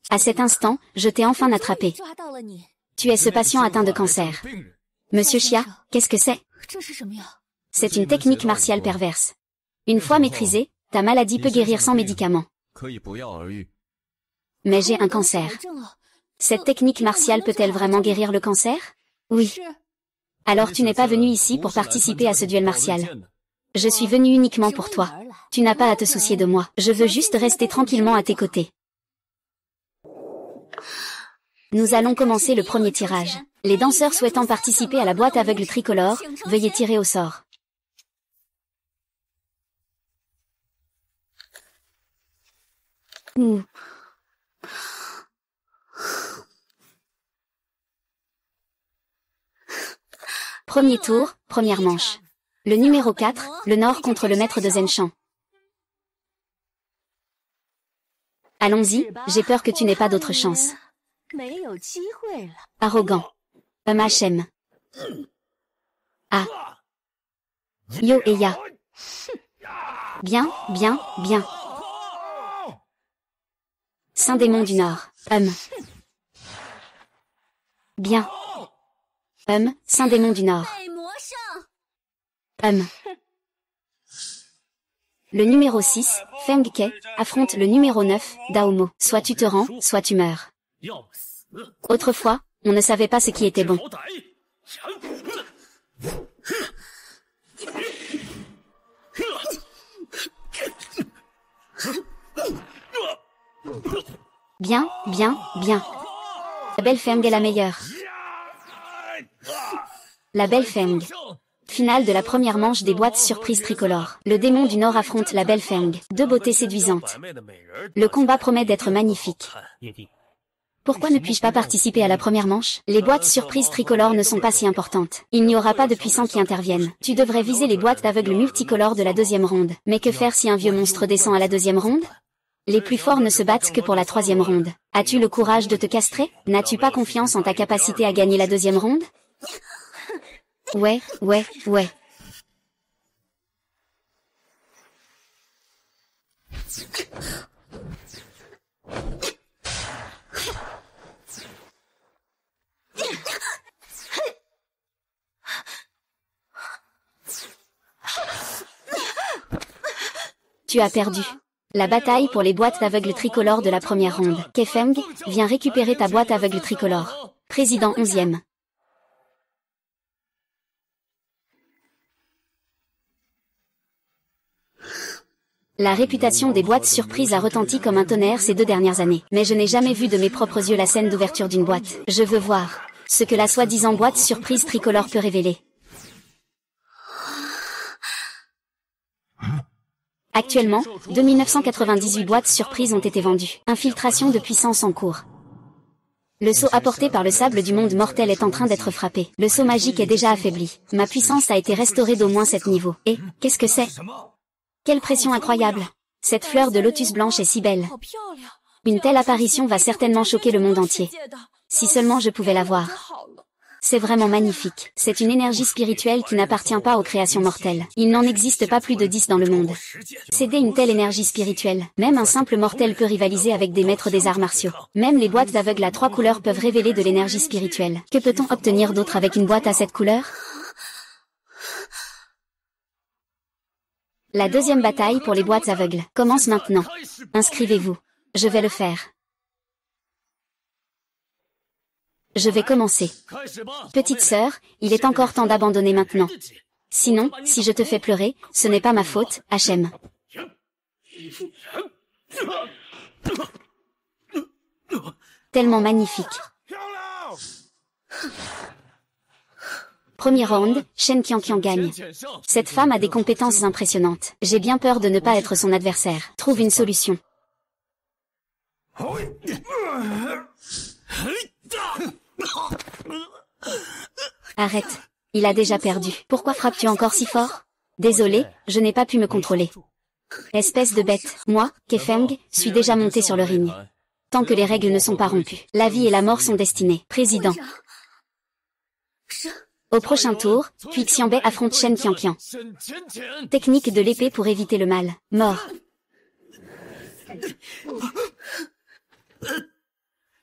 À cet instant, je t'ai enfin attrapé. Tu es ce patient atteint de cancer. Monsieur Xia, qu'est-ce que c'est? C'est une technique martiale perverse. Une fois maîtrisée, ta maladie peut guérir sans médicaments. Mais j'ai un cancer. Cette technique martiale peut-elle vraiment guérir le cancer? Oui. Alors tu n'es pas venu ici pour participer à ce duel martial. Je suis venu uniquement pour toi. Tu n'as pas à te soucier de moi. Je veux juste rester tranquillement à tes côtés. Nous allons commencer le premier tirage. Les danseurs souhaitant participer à la boîte aveugle tricolore, veuillez tirer au sort. Ouh. Premier tour, première manche. Le numéro 4, le Nord contre le maître de Zenshan. Allons-y, j'ai peur que tu n'aies pas d'autre chance. Arrogant. HM. Ah. Yo et ya. Bien, bien, bien. Saint démon du Nord. Bien. Saint démon du Nord. Le numéro 6, Feng Ke, affronte le numéro 9, Daomo. Soit tu te rends, soit tu meurs. Autrefois, on ne savait pas ce qui était bon. Bien, bien, bien. La belle Feng est la meilleure. La belle Feng. Finale de la première manche des boîtes surprises tricolores. Le démon du Nord affronte la belle Feng, deux beautés séduisantes. Le combat promet d'être magnifique. Pourquoi ne puis-je pas participer à la première manche? Les boîtes surprises tricolores ne sont pas si importantes. Il n'y aura pas de puissants qui interviennent. Tu devrais viser les boîtes d'aveugles multicolores de la deuxième ronde. Mais que faire si un vieux monstre descend à la deuxième ronde? Les plus forts ne se battent que pour la troisième ronde. As-tu le courage de te castrer? N'as-tu pas confiance en ta capacité à gagner la deuxième ronde? Ouais. Tu as perdu. La bataille pour les boîtes aveugles tricolores de la première ronde. Kefeng, viens récupérer ta boîte aveugle tricolore. Président 11e. La réputation des boîtes surprises a retenti comme un tonnerre ces 2 dernières années. Mais je n'ai jamais vu de mes propres yeux la scène d'ouverture d'une boîte. Je veux voir ce que la soi-disant boîte surprise tricolore peut révéler. Actuellement, 2998 boîtes surprises ont été vendues. Infiltration de puissance en cours. Le sceau apporté par le sable du monde mortel est en train d'être frappé. Le sceau magique est déjà affaibli. Ma puissance a été restaurée d'au moins 7 niveaux. Et, qu'est-ce que c'est? Quelle pression incroyable! Cette fleur de lotus blanche est si belle. Une telle apparition va certainement choquer le monde entier. Si seulement je pouvais la voir. C'est vraiment magnifique. C'est une énergie spirituelle qui n'appartient pas aux créations mortelles. Il n'en existe pas plus de 10 dans le monde. Céder une telle énergie spirituelle, même un simple mortel peut rivaliser avec des maîtres des arts martiaux. Même les boîtes aveugles à 3 couleurs peuvent révéler de l'énergie spirituelle. Que peut-on obtenir d'autre avec une boîte à 7 couleurs? La deuxième bataille pour les boîtes aveugles commence maintenant. Inscrivez-vous. Je vais le faire. Je vais commencer. Petite sœur, il est encore temps d'abandonner maintenant. Sinon, si je te fais pleurer, ce n'est pas ma faute, Hachem. Tellement magnifique. Premier round, Shen Qianqian gagne. Cette femme a des compétences impressionnantes. J'ai bien peur de ne pas être son adversaire. Trouve une solution. Arrête. Il a déjà perdu. Pourquoi frappes-tu encore si fort? Désolé, je n'ai pas pu me contrôler. Espèce de bête. Moi, Kefeng, suis déjà monté sur le ring. Tant que les règles ne sont pas rompues, la vie et la mort sont destinées. Président. Au prochain tour, Cui Xianbei affronte Shen Qianqian. Technique de l'épée pour éviter le mal. Mort.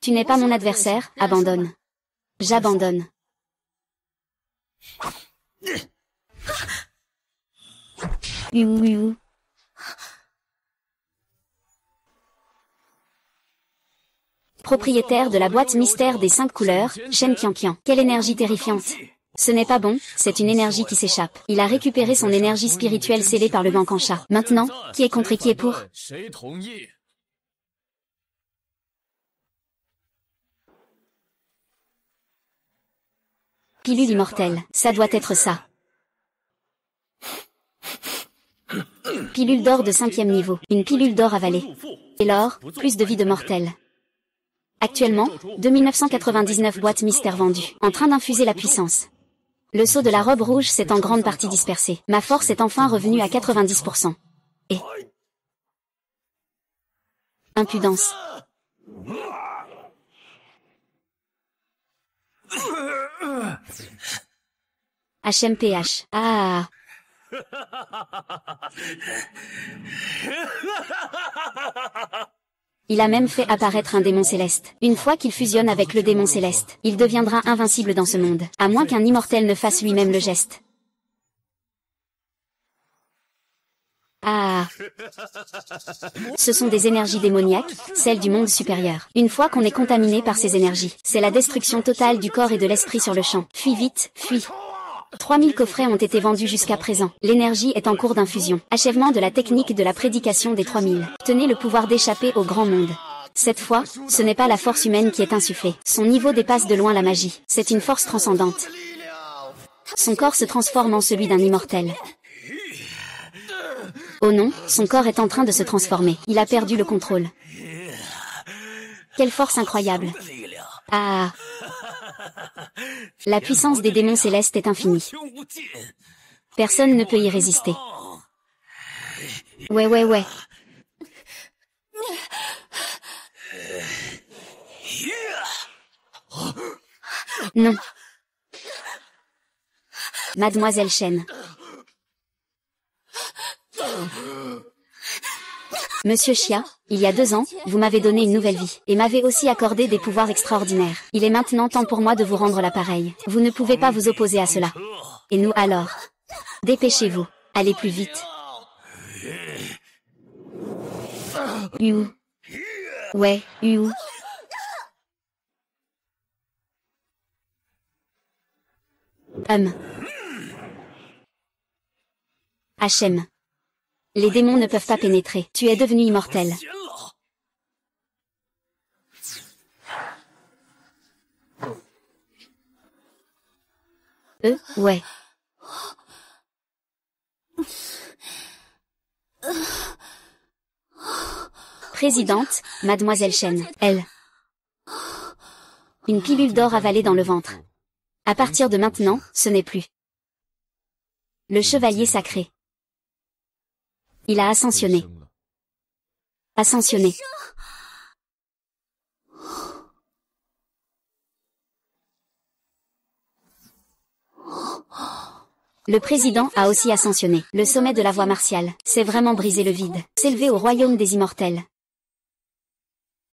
Tu n'es pas mon adversaire, abandonne. J'abandonne. Propriétaire de la boîte mystère des 5 couleurs, Shen Qianqian. Quelle énergie terrifiante. Ce n'est pas bon, c'est une énergie qui s'échappe. Il a récupéré son énergie spirituelle scellée par le banc en chat. Maintenant, qui est contre et qui est pour? Pilule immortelle, ça doit être ça. Pilule d'or de 5e niveau, une pilule d'or avalée. Et l'or, plus de vie de mortel. Actuellement, 2999 boîtes mystères vendues, en train d'infuser la puissance. Le sceau de la robe rouge s'est en grande partie dispersé. Ma force est enfin revenue à 90%. Et... impudence. HMPH. Ah. Il a même fait apparaître un démon céleste. Une fois qu'il fusionne avec le démon céleste, il deviendra invincible dans ce monde, à moins qu'un immortel ne fasse lui-même le geste. Ah. Ce sont des énergies démoniaques, celles du monde supérieur. Une fois qu'on est contaminé par ces énergies, c'est la destruction totale du corps et de l'esprit sur le champ. Fuis vite, fuis. 3000 coffrets ont été vendus jusqu'à présent. L'énergie est en cours d'infusion. Achèvement de la technique de la prédication des 3000. Tenez le pouvoir d'échapper au grand monde. Cette fois, ce n'est pas la force humaine qui est insufflée. Son niveau dépasse de loin la magie. C'est une force transcendante. Son corps se transforme en celui d'un immortel. Oh non, son corps est en train de se transformer. Il a perdu le contrôle. Quelle force incroyable. Ah. La puissance des démons célestes est infinie. Personne ne peut y résister. Ouais. Non. Mademoiselle Chen. Monsieur Xia, il y a 2 ans, vous m'avez donné une nouvelle vie, et m'avez aussi accordé des pouvoirs extraordinaires. Il est maintenant temps pour moi de vous rendre l'appareil. Vous ne pouvez pas vous opposer à cela. Et nous alors? Dépêchez-vous, allez plus vite. Yu. Ouais, Yu. Hachem. Les démons ne peuvent pas pénétrer. Tu es devenu immortel. Ouais. Présidente, Mademoiselle Chen, elle. Une pilule d'or avalée dans le ventre. À partir de maintenant, ce n'est plus. Le chevalier sacré. Il a ascensionné. Ascensionné. Le président a aussi ascensionné. Le sommet de la voie martiale, c'est vraiment briser le vide. S'élever au royaume des immortels.